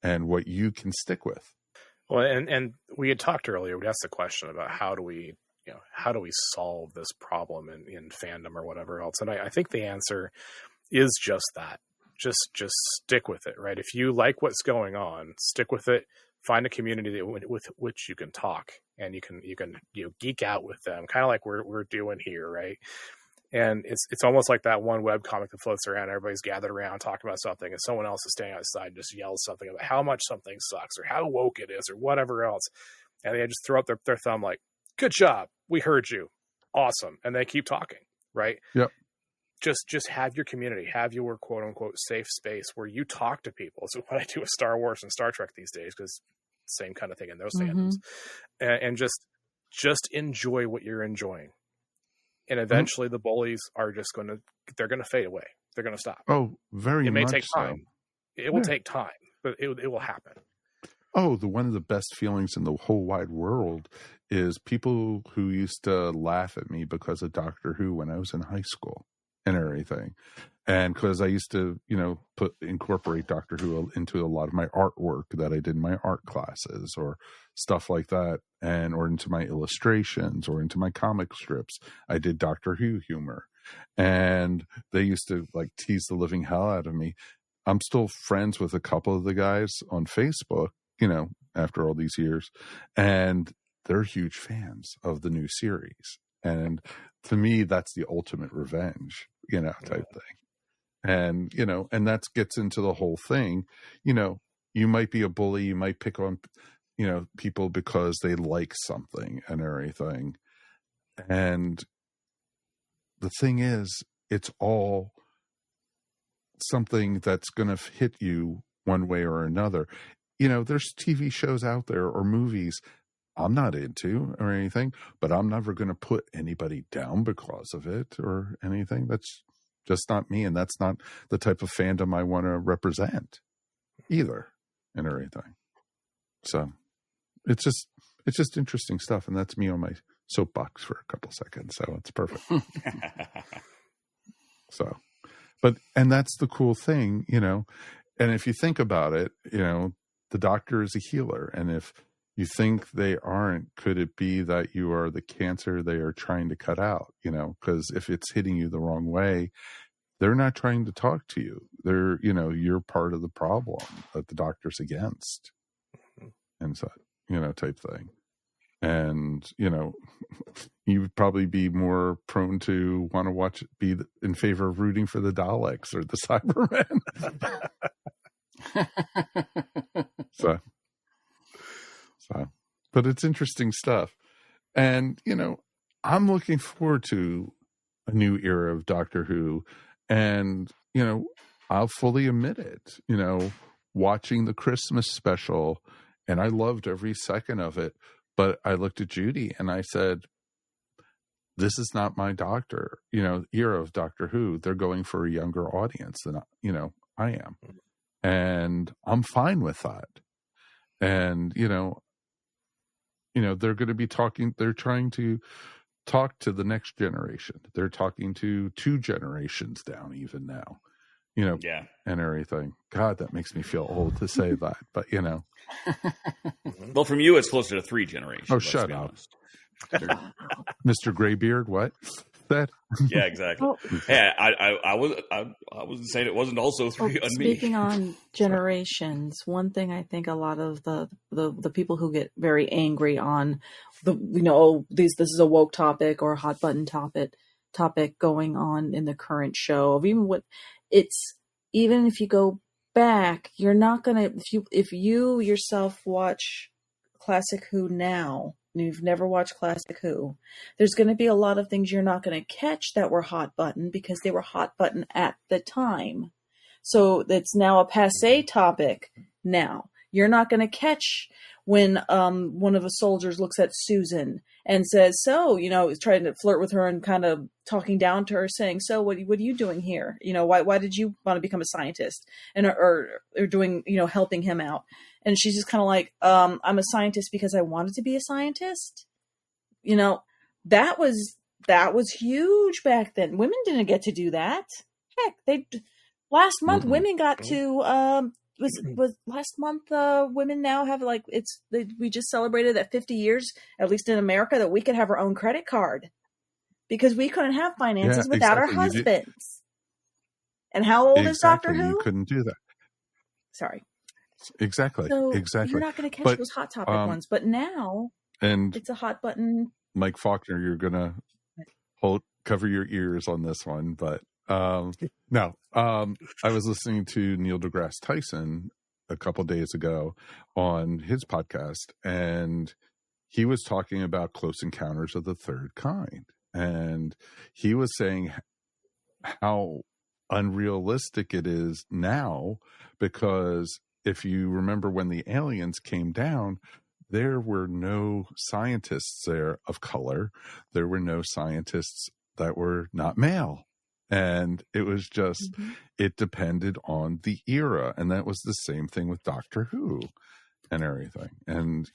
and what you can stick with.
Well, and we had talked earlier, we asked the question about how do we solve this problem in fandom or whatever else. And I think the answer is just that. Just stick with it, right? If you like what's going on, stick with it. Find a community with which you can talk and you can geek out with them, kind of like we're doing here, right? And it's almost like that one webcomic that floats around. Everybody's gathered around talking about something, and someone else is standing outside and just yells something about how much something sucks or how woke it is or whatever else, and they just throw up their thumb like, "Good job, we heard you, awesome," and they keep talking, right?
Yep.
Just have your community, have your quote unquote safe space where you talk to people. So what I do with Star Wars and Star Trek these days, because same kind of thing in those fandoms, and just enjoy what you're enjoying. And eventually the bullies are just they're going to fade away. They're going to stop.
Oh, very much.
It may take time.
So.
It will take time, but it will happen.
Oh, one of the best feelings in the whole wide world is people who used to laugh at me because of Doctor Who when I was in high school and everything. And because I used to, incorporate Doctor Who into a lot of my artwork that I did in my art classes or stuff like that, or into my illustrations or into my comic strips. I did Doctor Who humor. And they used to tease the living hell out of me. I'm still friends with a couple of the guys on Facebook, after all these years. And they're huge fans of the new series. And to me, that's the ultimate revenge, type thing. And, and that gets into the whole thing. You might be a bully. You might pick on, people because they like something and everything. And the thing is, it's all something that's going to hit you one way or another. There's TV shows out there or movies I'm not into or anything, but I'm never going to put anybody down because of it or anything. That's just not me. And that's not the type of fandom I want to represent either and everything. So it's just interesting stuff. And that's me on my soapbox for a couple seconds. So it's perfect. So, and that's the cool thing, and if you think about it, the doctor is a healer. And if you think they aren't, could it be that you are the cancer they are trying to cut out? Because if it's hitting you the wrong way, they're not trying to talk to you. They're, you're part of the problem that the doctor's against. and so, type thing. And, you would probably be more prone to want to be in favor of rooting for the Daleks or the Cybermen. so, but it's interesting stuff. And, I'm looking forward to a new era of Doctor Who. And, I'll fully admit it, watching the Christmas special, and I loved every second of it. But I looked at Judy and I said, this is not my Doctor, era of Doctor Who. They're going for a younger audience than, I am. And I'm fine with that. And, they're going to be they're trying to talk to the next generation. They're talking to 2 generations down even now,
yeah,
and everything. God, that makes me feel old to say that, but
Well, from you, it's closer to 3 generations.
Oh, shut up. Mr. Graybeard, what? That?
Yeah, exactly.
Oh.
Yeah, I wasn't saying it wasn't also 3 on me.
Speaking on generations, one thing I think a lot of the people who get very angry on this is a woke topic or a hot button topic going on in the current show, of even if you go back, you're not gonna, if you yourself watch Classic Who now, and you've never watched Classic Who, there's going to be a lot of things you're not going to catch that were hot button because they were hot button at the time. So it's now a passé topic now. You're not going to catch when one of the soldiers looks at Susan and says, so, is trying to flirt with her and kind of talking down to her, saying, so what are you doing here? Why did you want to become a scientist? And or doing, helping him out. And she's just kind of like, I'm a scientist because I wanted to be a scientist. That was huge back then. Women didn't get to do that. Heck, last month women got to was last month women now have we just celebrated that 50 years, at least in America, that we could have our own credit card because we couldn't have finances without our husbands. And how old is Doctor Who?
You couldn't do that.
Sorry.
Exactly.
So
exactly.
You're not going to catch those hot topic ones, but now it's a hot button.
Mike Falkner, you're going to cover your ears on this one, but no. I was listening to Neil deGrasse Tyson a couple days ago on his podcast, and he was talking about Close Encounters of the Third Kind, and he was saying how unrealistic it is now, because if you remember when the aliens came down, there were no scientists there of color. There were no scientists that were not male. And it was just, it depended on the era. And that was the same thing with Doctor Who and everything. And,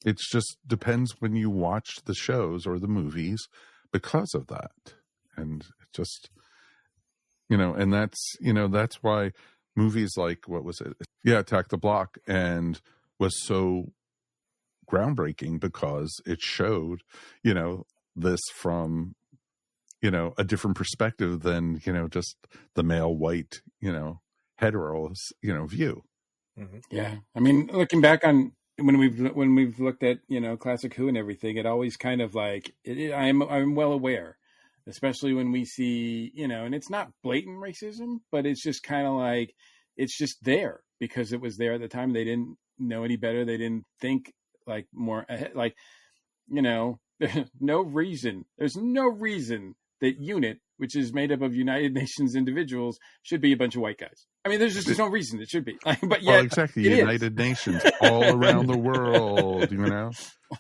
it just depends when you watch the shows or the movies because of that. And it just, and that's why movies like, what was it? Yeah, Attack the Block, and was so groundbreaking because it showed, this from, a different perspective than, just the male white, hetero, view.
Mm-hmm. Yeah. I mean, looking back on when we've looked at, Classic Who and everything, it always kind of like, I'm well aware, especially when we see, and it's not blatant racism, but it's just kind of like, it's just there because it was there at the time. They didn't know any better. They didn't think like more ahead, there's no reason that UNIT, which is made up of United Nations individuals, should be a bunch of white guys. I mean, there's no reason it should be. But yeah,
exactly. United Nations all around the world,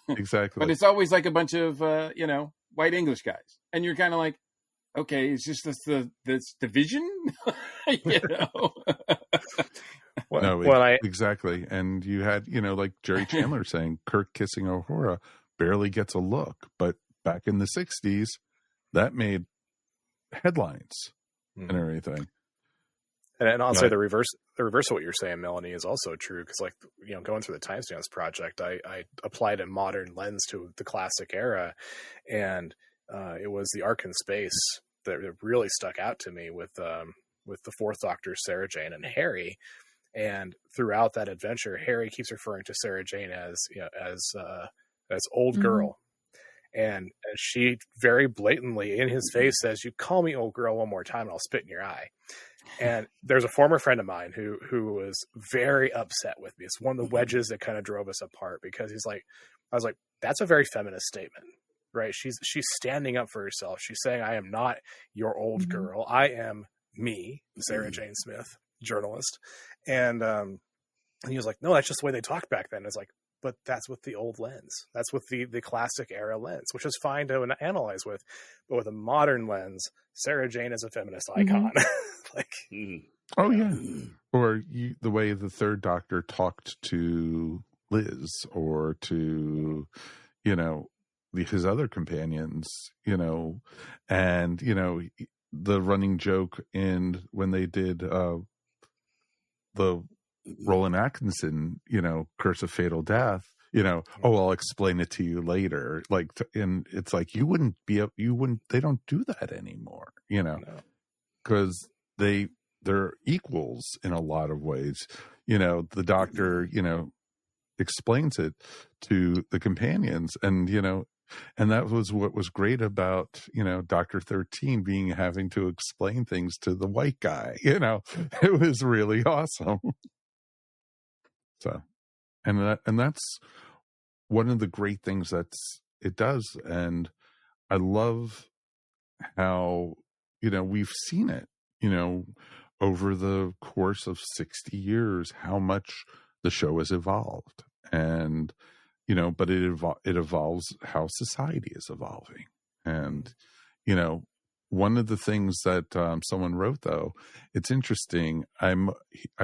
exactly.
But it's always like a bunch of white English guys, and you're kind of like, okay, is just this division?
Exactly. And you had like Jerry Chandler saying Kirk kissing Uhura barely gets a look, but back in the 60s, that made headlines and everything.
And also the reverse of what you're saying, Melanie, is also true. Because going through the Timestamps project, I applied a modern lens to the classic era, and it was the arc in space that really stuck out to me with the Fourth Doctor, Sarah Jane, and Harry. And throughout that adventure, Harry keeps referring to Sarah Jane as old girl. And she very blatantly in his face says, "You call me old girl one more time and I'll spit in your eye." And there's a former friend of mine who was very upset with me. It's one of the wedges that kind of drove us apart, because I was like, that's a very feminist statement, right? She's standing up for herself. She's saying, I am not your old girl. I am me, Sarah Jane Smith, journalist. And he was like, no, that's just the way they talked back then. It's like, but that's with the old lens. That's with the classic era lens, which is fine to analyze with. But with a modern lens, Sarah Jane is a feminist icon.
Oh, yeah. Or the way the Third Doctor talked to Liz, or to, his other companions, and, the running joke when they did the Roland Atkinson, Curse of Fatal Death, I'll explain it to you later. And it's like, they don't do that anymore, because they're equals in a lot of ways. The Doctor, explains it to the companions, and that was what was great about, Dr. 13 having to explain things to the white guy. It was really awesome. So, and that's one of the great things it does. And I love how, we've seen it, over the course of 60 years, how much the show has evolved. And, but it evolves how society is evolving. And, one of the things that someone wrote, though, it's interesting. I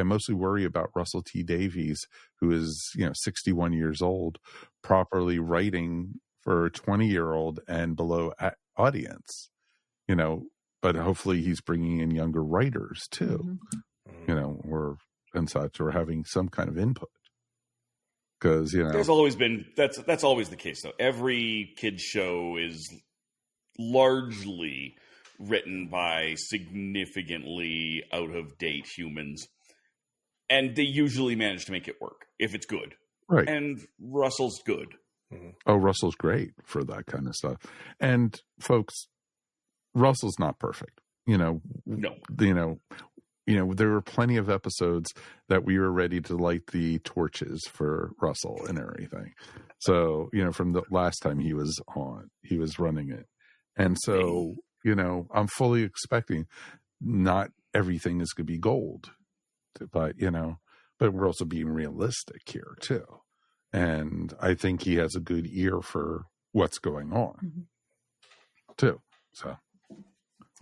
mostly worry about Russell T Davies, who is 61 years old, properly writing for a 20-year-old and below audience. But hopefully he's bringing in younger writers too, or and such, or having some kind of input. Because
there's always been that's always the case though. Every kids show is largely written by significantly out of date humans, and they usually manage to make it work if it's good.
Right.
And Russell's good.
Oh, Russell's great for that kind of stuff. And folks, Russell's not perfect.
No.
There were plenty of episodes that we were ready to light the torches for Russell and everything. So, from the last time he was running it. And so, I'm fully expecting not everything is going to be gold, but we're also being realistic here too. And I think he has a good ear for what's going on too. So.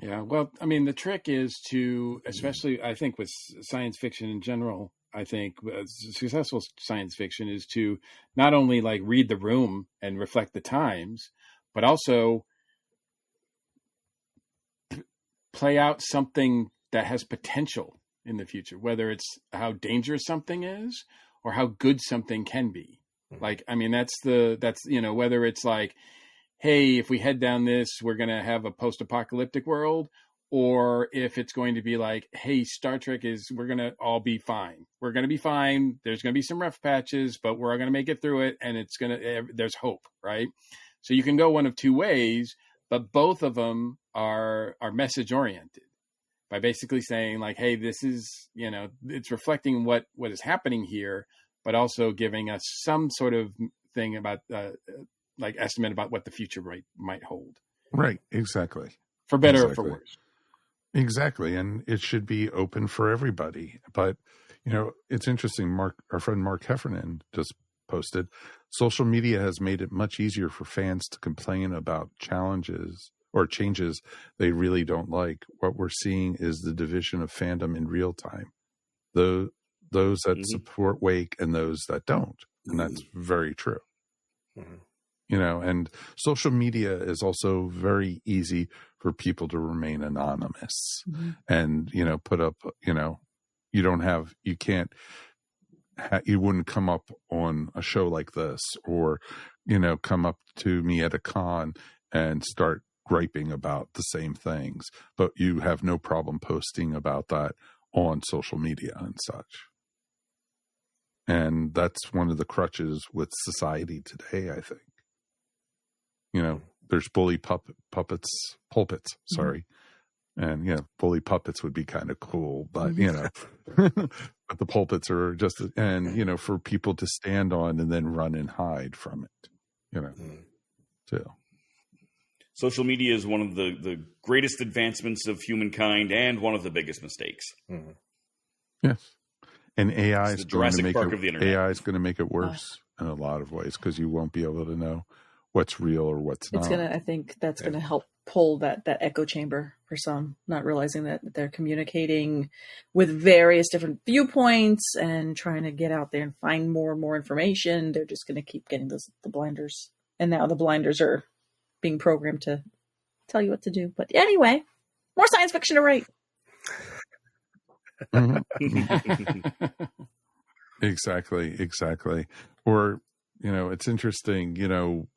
Yeah, well, I mean, the trick is to, especially, I think, with science fiction in general, I think successful science fiction is to not only read the room and reflect the times, but also play out something that has potential in the future, whether it's how dangerous something is or how good something can be. That's whether it's hey, if we head down this, we're going to have a post-apocalyptic world, or if it's going to be hey, Star Trek we're going to all be fine. We're going to be fine. There's going to be some rough patches, but we're all going to make it through it. And there's hope, right? So you can go one of two ways, but both of them are message oriented by basically saying hey, this is, it's reflecting what is happening here, but also giving us some sort of thing about, estimate about what the future might hold.
Right. Exactly.
For better or for worse.
Exactly. And it should be open for everybody. But, it's interesting. Our friend Mark Heffernan just posted, social media has made it much easier for fans to complain about challenges or changes they really don't like. What we're seeing is the division of fandom in real time. Those that support Wake and those that don't. And that's very true. And social media is also very easy for people to remain anonymous and, put up, you wouldn't come up on a show like this or, come up to me at a con and start griping about the same things, but you have no problem posting about that on social media and such. And that's one of the crutches with society today, I think. There's bully pulpits, sorry. And, bully puppets would be kind of cool, but, but the pulpits are just, and, for people to stand on and then run and hide from it, too.
Social media is one of the greatest advancements of humankind and one of the biggest mistakes.
Mm-hmm. Yes. And AI is going to make it worse in a lot of ways because you won't be able to know what's real or what's not.
I think that's going to help pull that echo chamber for some, not realizing that they're communicating with various different viewpoints and trying to get out there and find more and more information. They're just going to keep getting the blinders. And now the blinders are being programmed to tell you what to do. But anyway, more science fiction to write.
Exactly. Or, it's interesting,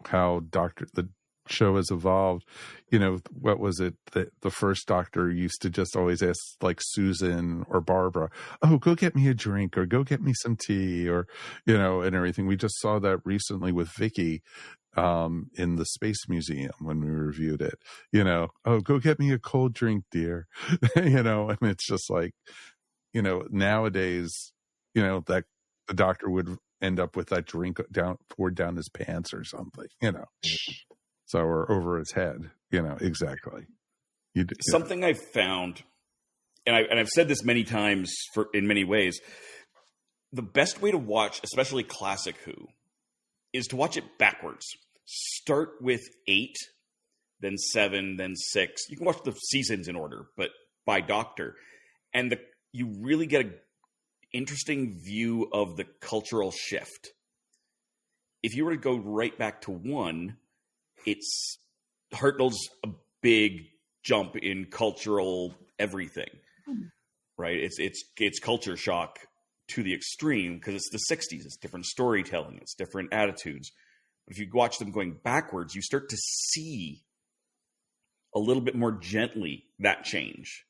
how the show has evolved. What was it that the first Doctor used to just always ask, like Susan or Barbara, oh, go get me a drink or go get me some tea or, and everything. We just saw that recently with Vicky in the Space Museum when we reviewed it, oh, go get me a cold drink, dear. And it's just like, nowadays, that the Doctor would end up with that drink poured down his pants or something, so, or over his head, exactly.
Something I've found, and I've said this many times in many ways, the best way to watch, especially classic Who, is to watch it backwards. Start with 8, then 7, then 6. You can watch the seasons in order, but by Doctor. And you really get an interesting view of the cultural shift. If you were to go right back to 1, Hartnell's a big jump in cultural everything, right? It's culture shock to the extreme because it's the 60s. It's different storytelling. It's different attitudes. If you watch them going backwards, you start to see a little bit more gently that change.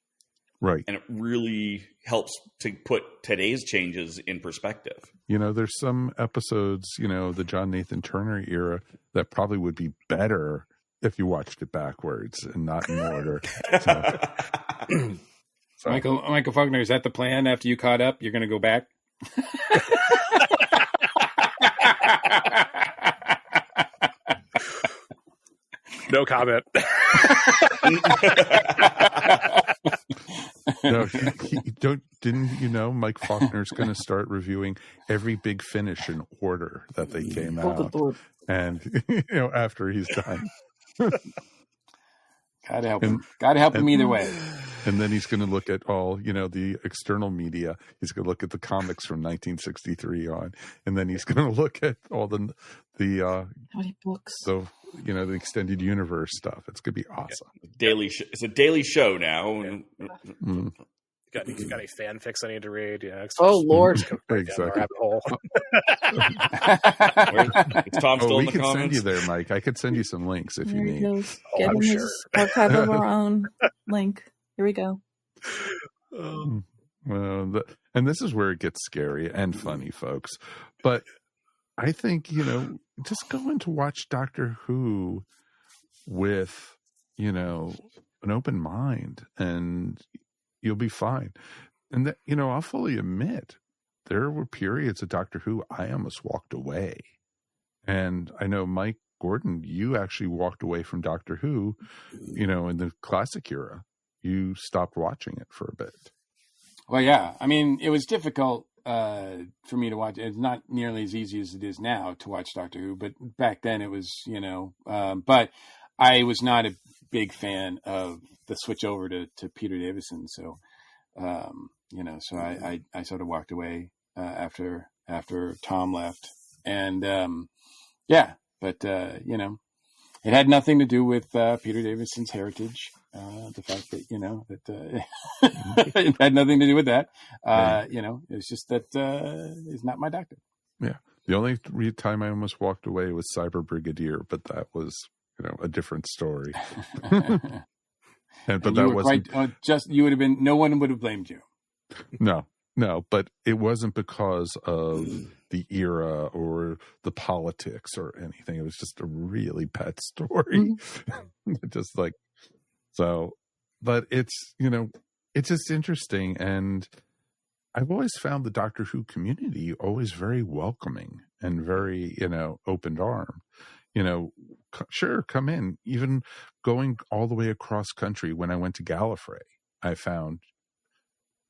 Right.
And it really helps to put today's changes in perspective.
There's some episodes, the John Nathan Turner era that probably would be better if you watched it backwards and not in order. So.
Michael Falkner, is that the plan? After you caught up, you're going to go back?
No comment.
No, didn't Mike Faulkner's going to start reviewing every Big Finish in order that they came out, and after he's done.
Gotta help him. Gotta help him either way.
And then he's going to look at all, the external media. He's going to look at the comics from 1963 on, and then he's going to look at all the
how many books?
So the extended universe stuff. It's going to be awesome.
Yeah. It's a daily show now.
Yeah. Got any fanfics I need to read? Yeah.
Oh Lord!
Exactly.
Is Tom still in the comments?
We could send you there, Mike. I could send you some links if you need.
Get him his archive of our own link. Here we go.
Well, and this is where it gets scary and funny, folks. But I think just go in to watch Doctor Who with an open mind, and you'll be fine. And that, I'll fully admit there were periods of Doctor Who I almost walked away. And I know, Mike Gordon, you actually walked away from Doctor Who, in the classic era. You stopped watching it for a bit.
Well, yeah. I mean, it was difficult for me to watch. It's not nearly as easy as it is now to watch Doctor Who, but back then it was, but I was not a big fan of the switch over to Peter Davison. So, so I sort of walked away after Tom left, and but it had nothing to do with Peter Davison's heritage. The fact that it had nothing to do with that. It was just that he's not my doctor.
Yeah, the only time I almost walked away was Cyber Brigadier, but that was a different story.
But that wasn't you would have been. No one would have blamed you.
No, No, but it wasn't because of the era or the politics or anything. It was just a really pet story. Just like, so, but it's, it's just interesting. And I've always found the Doctor Who community always very welcoming and very, open armed. Sure, come in. Even going all the way across country when I went to Gallifrey, I found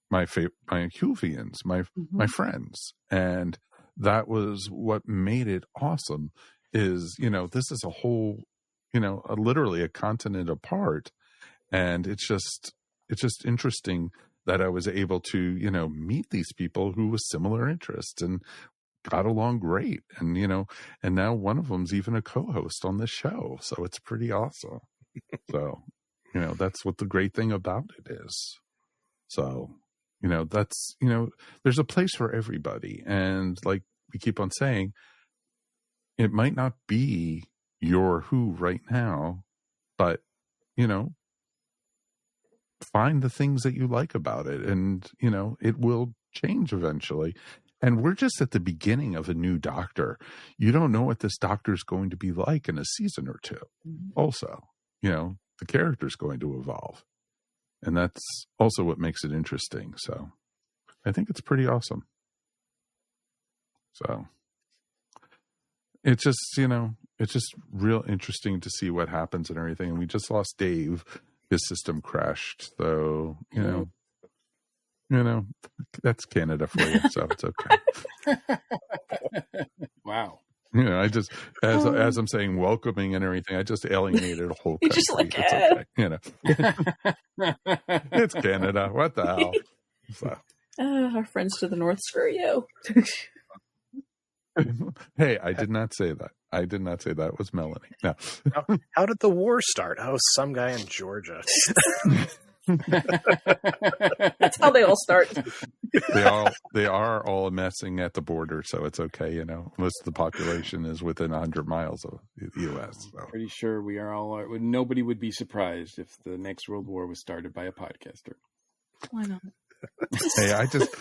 my Whovians, my friends, and that was what made it awesome. Is this is a whole, literally a continent apart, and it's just interesting that I was able to meet these people who with similar interests and got along great, and and now one of them's even a co-host on this show, so it's pretty awesome. So that's what the great thing about it is. So that's there's a place for everybody, and like we keep on saying, it might not be your Who right now, but find the things that you like about it, and it will change eventually. And we're just at the beginning of a new Doctor. You don't know what this Doctor is going to be like in a season or two. Also, the character's going to evolve. And that's also what makes it interesting. So I think it's pretty awesome. So it's just, it's just real interesting to see what happens and everything. And we just lost Dave. His system crashed. So, that's Canada for you, so it's okay.
Wow.
I just, as I'm saying, welcoming and everything, I just alienated a whole country.
Just like,
it's okay. It's Canada. What the hell? So.
Our friends to the north, screw you.
Hey, I did not say that. I did not say that. It was Melanie. No.
How did the war start? Oh, some guy in Georgia.
That's how they all start.
They are all messing at the border, so it's okay. Most of the population is within 100 miles of the U.S. So.
Pretty sure we are all. Nobody would be surprised if the next World War was started by a podcaster.
Why not?
Hey, I just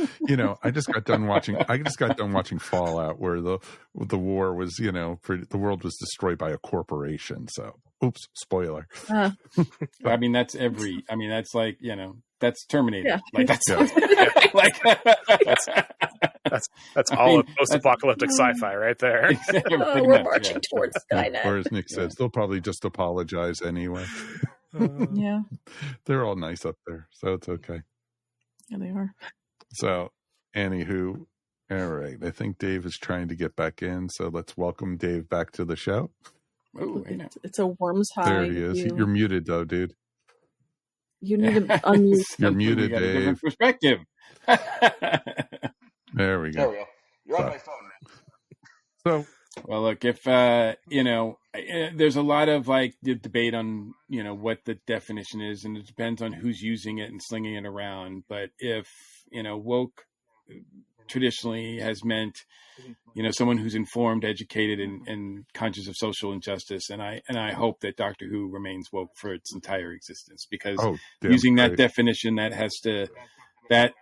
got done watching Fallout, where the war was, the world was destroyed by a corporation. So, oops, spoiler.
I mean, that's like, that's Terminator.
Yeah.
Like that's
that's all of post-apocalyptic sci-fi right there.
We're marching towards Skynet.
Or as Nick says, they'll probably just apologize anyway.
Yeah,
they're all nice up there, so it's okay.
Yeah, they are.
So, anywho, all right. I think Dave is trying to get back in, so let's welcome Dave back to the show.
Oh,
it's a worm's high.
There he is. You're muted, though, dude.
You need to unmute.
You're muted, Dave.
Different perspective.
There we go.
You're on my phone, man.
So,
well, look, if there's a lot of debate on what the definition is, and it depends on who's using it and slinging it around. But if woke traditionally has meant someone who's informed, educated, and conscious of social injustice, and I hope that Doctor Who remains woke for its entire existence, because using that definition, that has to that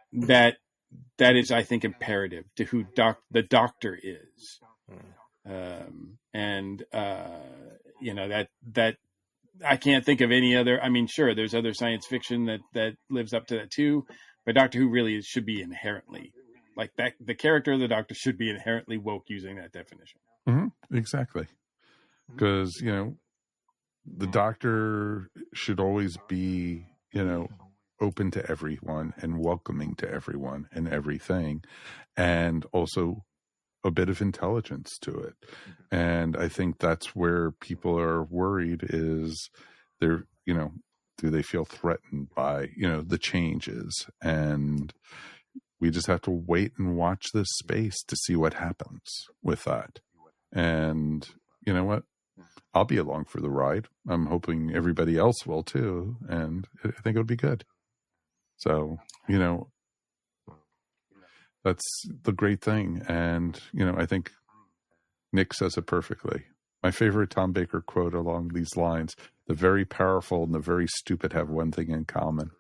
is, I think, imperative to who the Doctor is. That I can't think of any other. I mean, sure, there's other science fiction that lives up to that too, but Doctor Who really should be inherently like that. The character of the Doctor should be inherently woke using that definition.
Mm-hmm. Exactly, because the Doctor should always be open to everyone and welcoming to everyone and everything, and also a bit of intelligence to it. And I think that's where people are worried, is they're, do they feel threatened by, the changes? And we just have to wait and watch this space to see what happens with that. And you know what? I'll be along for the ride. I'm hoping everybody else will too. And I think it'll be good. So, that's the great thing. And, I think Nick says it perfectly. My favorite Tom Baker quote along these lines: the very powerful and the very stupid have one thing in common.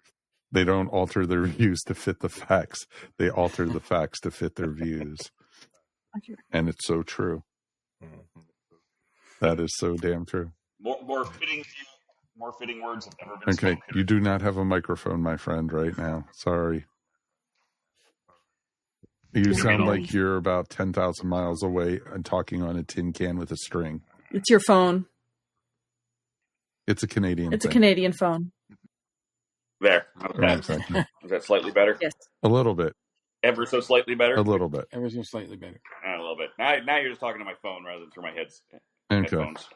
They don't alter their views to fit the facts. They alter the facts to fit their views. And it's so true. That is so damn true.
More fitting words have never been
Okay,
spoken.
you do not have a microphone, my friend, right now. Sorry. You sound like you're about 10,000 miles away and talking on a tin can with a string.
It's your phone.
It's a Canadian
It's
thing.
a Canadian phone.
There. Okay.
Exactly.
Is that slightly better?
Yes.
A little bit.
Ever so slightly better?
A little bit.
Ever so slightly better.
A little bit. Now you're just talking to my phone rather than through my headphones.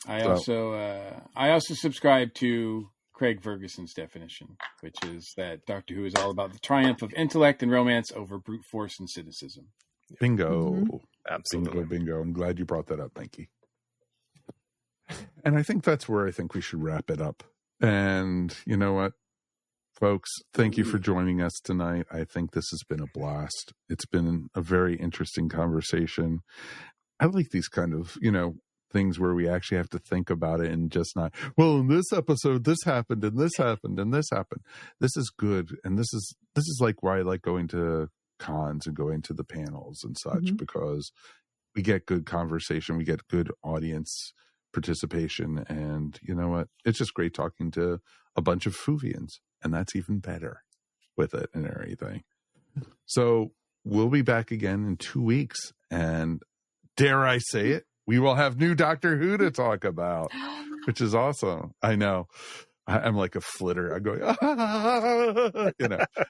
I also subscribe to Craig Ferguson's definition, which is that Doctor Who is all about the triumph of intellect and romance over brute force and cynicism.
Bingo.
Mm-hmm. Absolutely.
Bingo. I'm glad you brought that up. Thank you. And I think that's where I think we should wrap it up. And you know what, folks, thank you for joining us tonight. I think this has been a blast. It's been a very interesting conversation. I like these kind of, things where we actually have to think about it and just not, well, in this episode, this happened and this happened and this happened. This is good. And this is like why I like going to cons and going to the panels and such, because we get good conversation. We get good audience participation. And you know what? It's just great talking to a bunch of Fuvians, and that's even better with it and everything. So we'll be back again in 2 weeks. And dare I say it, we will have new Doctor Who to talk about, which is awesome. I know. I'm like a flitter. I'm going,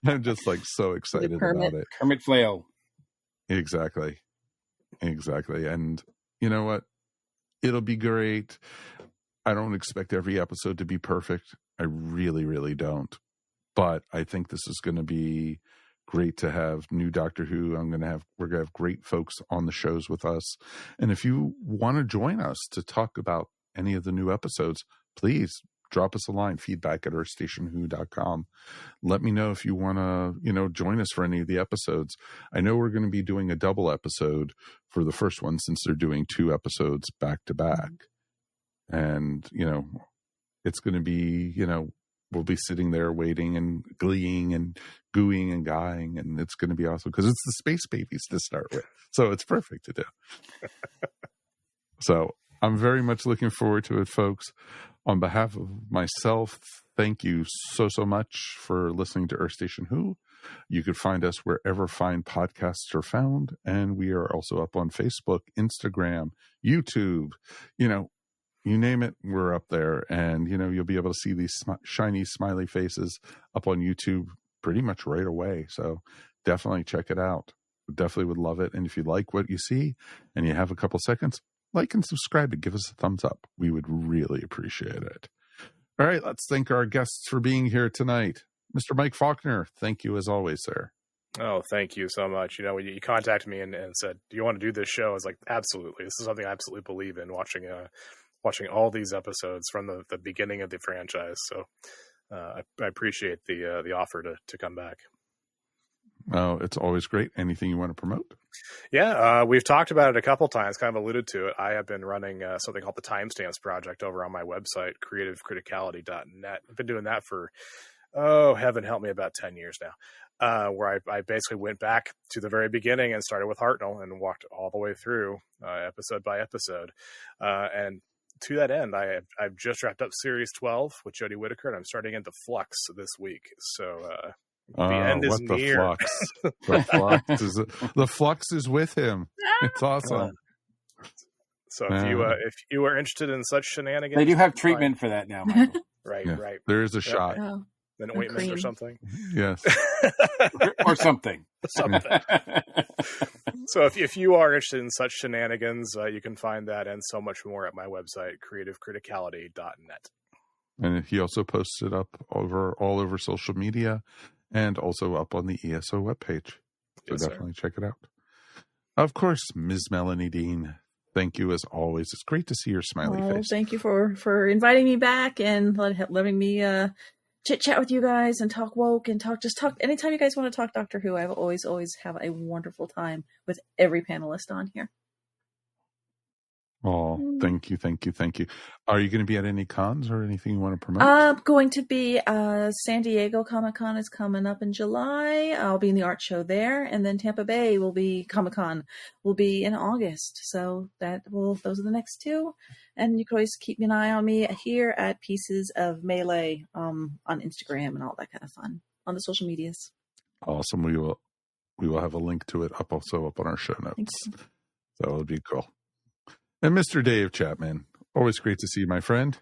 I'm just like so excited about it.
Kermit Flail.
Exactly. And you know what? It'll be great. I don't expect every episode to be perfect. I really, really don't. But I think this is going to be great to have new Doctor Who. We're going to have great folks on the shows with us. And if you want to join us to talk about any of the new episodes, please drop us a line, feedback@earthstationwho.com. Let me know if you want to, join us for any of the episodes. I know we're going to be doing a double episode for the first one since they're doing 2 episodes back to back. And, it's going to be, we'll be sitting there waiting and gleeing and gooing and guying, and it's going to be awesome because it's the Space Babies to start with. So it's perfect to do. So I'm very much looking forward to it, folks. On behalf of myself, thank you so much for listening to Earth Station Who. You can find us wherever fine podcasts are found, and we are also up on Facebook, Instagram, YouTube, you name it, we're up there. And, you'll be able to see these shiny, smiley faces up on YouTube pretty much right away. So definitely check it out. Definitely would love it. And if you like what you see and you have a couple seconds, like and subscribe and give us a thumbs up. We would really appreciate it. All right, let's thank our guests for being here tonight. Mr. Mike Falkner, thank you as always, sir.
Oh, thank you so much. When you contacted me and said, do you want to do this show? I was like, absolutely. This is something I absolutely believe in, watching all these episodes from the beginning of the franchise. So I appreciate the offer to come back.
Oh, it's always great. Anything you want to promote?
Yeah, we've talked about it a couple times, kind of alluded to it. I have been running something called the Timestamps Project over on my website, creativecriticality.net. I've been doing that for, heaven help me, about 10 years now, where I basically went back to the very beginning and started with Hartnell and walked all the way through episode by episode. And to that end, I've just wrapped up Series 12 with Jodie Whittaker, and I'm starting into Flux this week. So the end is near.
The flux is with him. It's awesome.
So if you are interested in such shenanigans,
they do have treatment for that now, Michael.
Right.
There is a shot.
Oh,
An ointment or something.
Yes.
or something.
So if you are interested in such shenanigans, you can find that and so much more at my website, creativecriticality.net.
And he also posts it up all over social media and also up on the ESO webpage. So definitely check it out. Of course, Ms. Melanie Dean, thank you as always. It's great to see your smiley face.
Thank you for inviting me back and letting me chit chat with you guys and talk woke and talk anytime you guys want to talk Doctor Who. I always have a wonderful time with every panelist on here.
Oh, thank you. Are you going to be at any cons or anything you want to promote?
Going to be San Diego Comic-Con is coming up in July. I'll be in the art show there, and then Tampa Bay Comic-Con will be in August. So those are the next two. And you can always keep an eye on me here at Pieces of Melee on Instagram and all that kind of fun on the social medias.
Awesome. We will have a link to it up on our show notes. So it'll be cool. And Mr. Dave Chapman, always great to see you, my friend.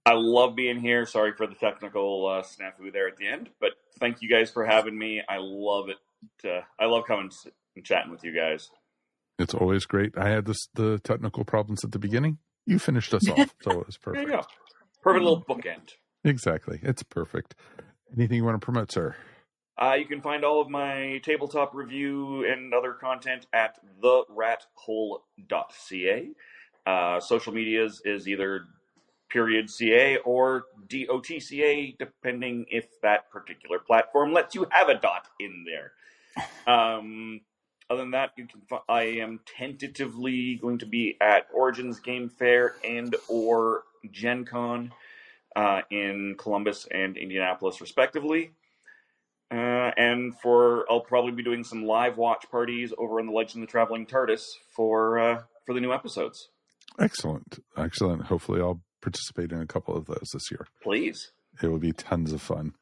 I love being here. Sorry for the technical snafu there at the end, but thank you guys for having me. I love it. I love coming and chatting with you guys.
It's always great. I had the technical problems at the beginning. You finished us off, so it was perfect.
There you go. Perfect little bookend.
Exactly. It's perfect. Anything you want to promote, sir?
You can find all of my tabletop review and other content at therathole.ca. Social medias is either .ca or .dotca, depending if that particular platform lets you have a dot in there. Other than that, I am tentatively going to be at Origins Game Fair and or Gen Con in Columbus and Indianapolis, respectively. I'll probably be doing some live watch parties over on the Legend of the Traveling TARDIS for the new episodes.
Excellent. Hopefully I'll participate in a couple of those this year.
Please.
It will be tons of fun.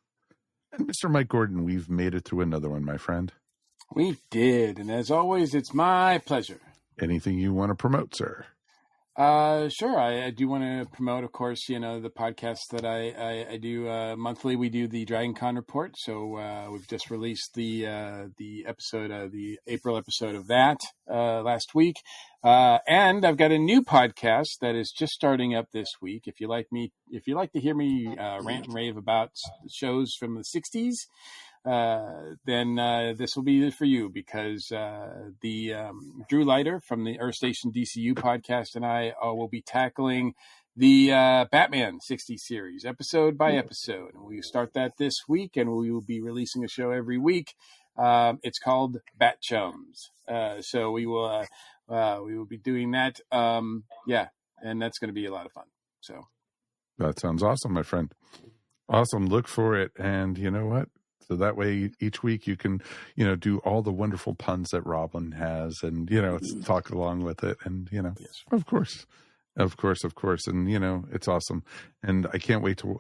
And Mr. Mike Gordon, we've made it through another one, my friend.
We did. And as always, it's my pleasure.
Anything you want to promote, sir?
Sure. I do want to promote, of course, the podcast that I do monthly. We do the Dragon Con report. So we've just released the episode, the April episode of that last week. And I've got a new podcast that is just starting up this week. If you like to hear me rant and rave about shows from the 60s, then this will be for you, because the Drew Leiter from the Earth Station DCU podcast and I will be tackling the Batman 60 series episode by episode, and we start that this week, and we will be releasing a show every week. It's called Bat Chums, so we will be doing that. And that's going to be a lot of fun. So
that sounds awesome, my friend. Awesome. Look for it, and you know what? So that way each week you can, do all the wonderful puns that Robin has and, talk along with it. And, yes. Of course. And, it's awesome. And I can't wait to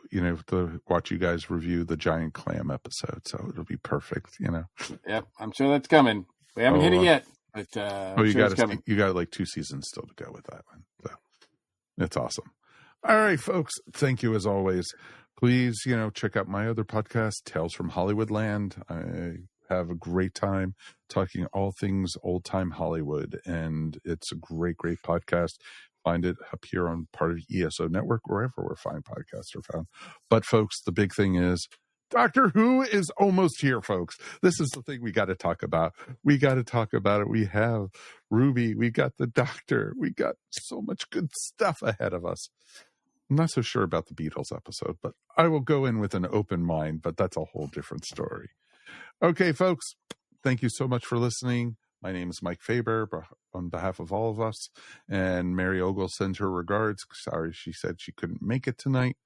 watch you guys review the giant clam episode. So it'll be perfect,
Yep. I'm sure that's coming. We haven't hit it yet, but
you got like 2 seasons still to go with that one. So it's awesome. All right, folks. Thank you as always. Please, check out my other podcast, Tales from Hollywoodland. I have a great time talking all things old-time Hollywood, and it's a great, great podcast. Find it up here on part of the ESO Network, wherever we're fine podcasts are found. But, folks, the big thing is Doctor Who is almost here, folks. This is the thing we got to talk about. We got to talk about it. We have Ruby. We got the Doctor. We got so much good stuff ahead of us. I'm not so sure about the Beatles episode, but I will go in with an open mind, but that's a whole different story. Okay, folks, thank you so much for listening. My name is Mike Faber on behalf of all of us, and Mary Ogle sends her regards. Sorry, she said she couldn't make it tonight.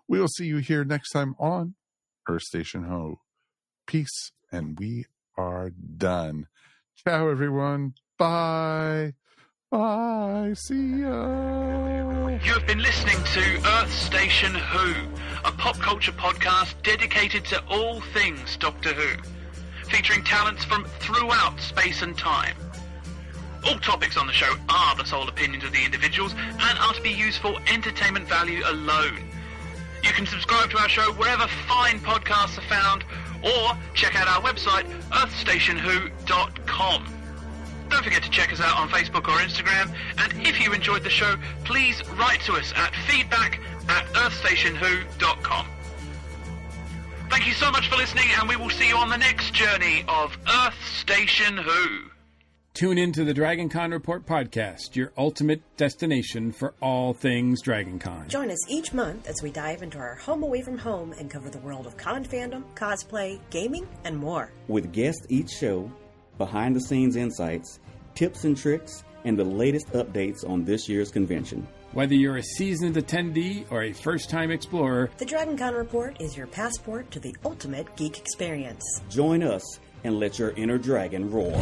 We will see you here next time on Earth Station Ho. Peace, and we are done. Ciao, everyone. Bye. Bye. See ya.
You have been listening to Earth Station Who, a pop culture podcast dedicated to all things Doctor Who, featuring talents from throughout space and time. All topics on the show are the sole opinions of the individuals and are to be used for entertainment value alone. You can subscribe to our show wherever fine podcasts are found, or check out our website, earthstationwho.com. Don't forget to check us out on Facebook or Instagram, and if you enjoyed the show, please write to us at feedback@earthstationwho.com. Thank you so much for listening, and we will see you on the next journey of Earth Station Who.
Tune in to the Dragon Con Report podcast, your ultimate destination for all things Dragon Con.
Join us each month as we dive into our home away from home and cover the world of con fandom, cosplay, gaming, and more.
With guests each show, behind-the-scenes insights, tips and tricks,
and the latest updates on this year's convention.
Whether you're a seasoned attendee or a first-time explorer,
the DragonCon Report is your passport to the ultimate geek experience.
Join us and let your inner dragon roar.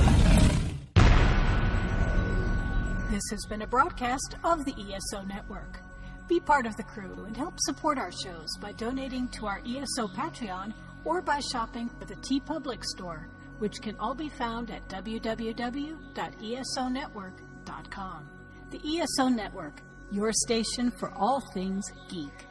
This has been a broadcast of the ESO Network. Be part of the crew and help support our shows by donating to our ESO Patreon or by shopping at the TeePublic store, which can all be found at www.esonetwork.com. The ESO Network, your station for all things geek.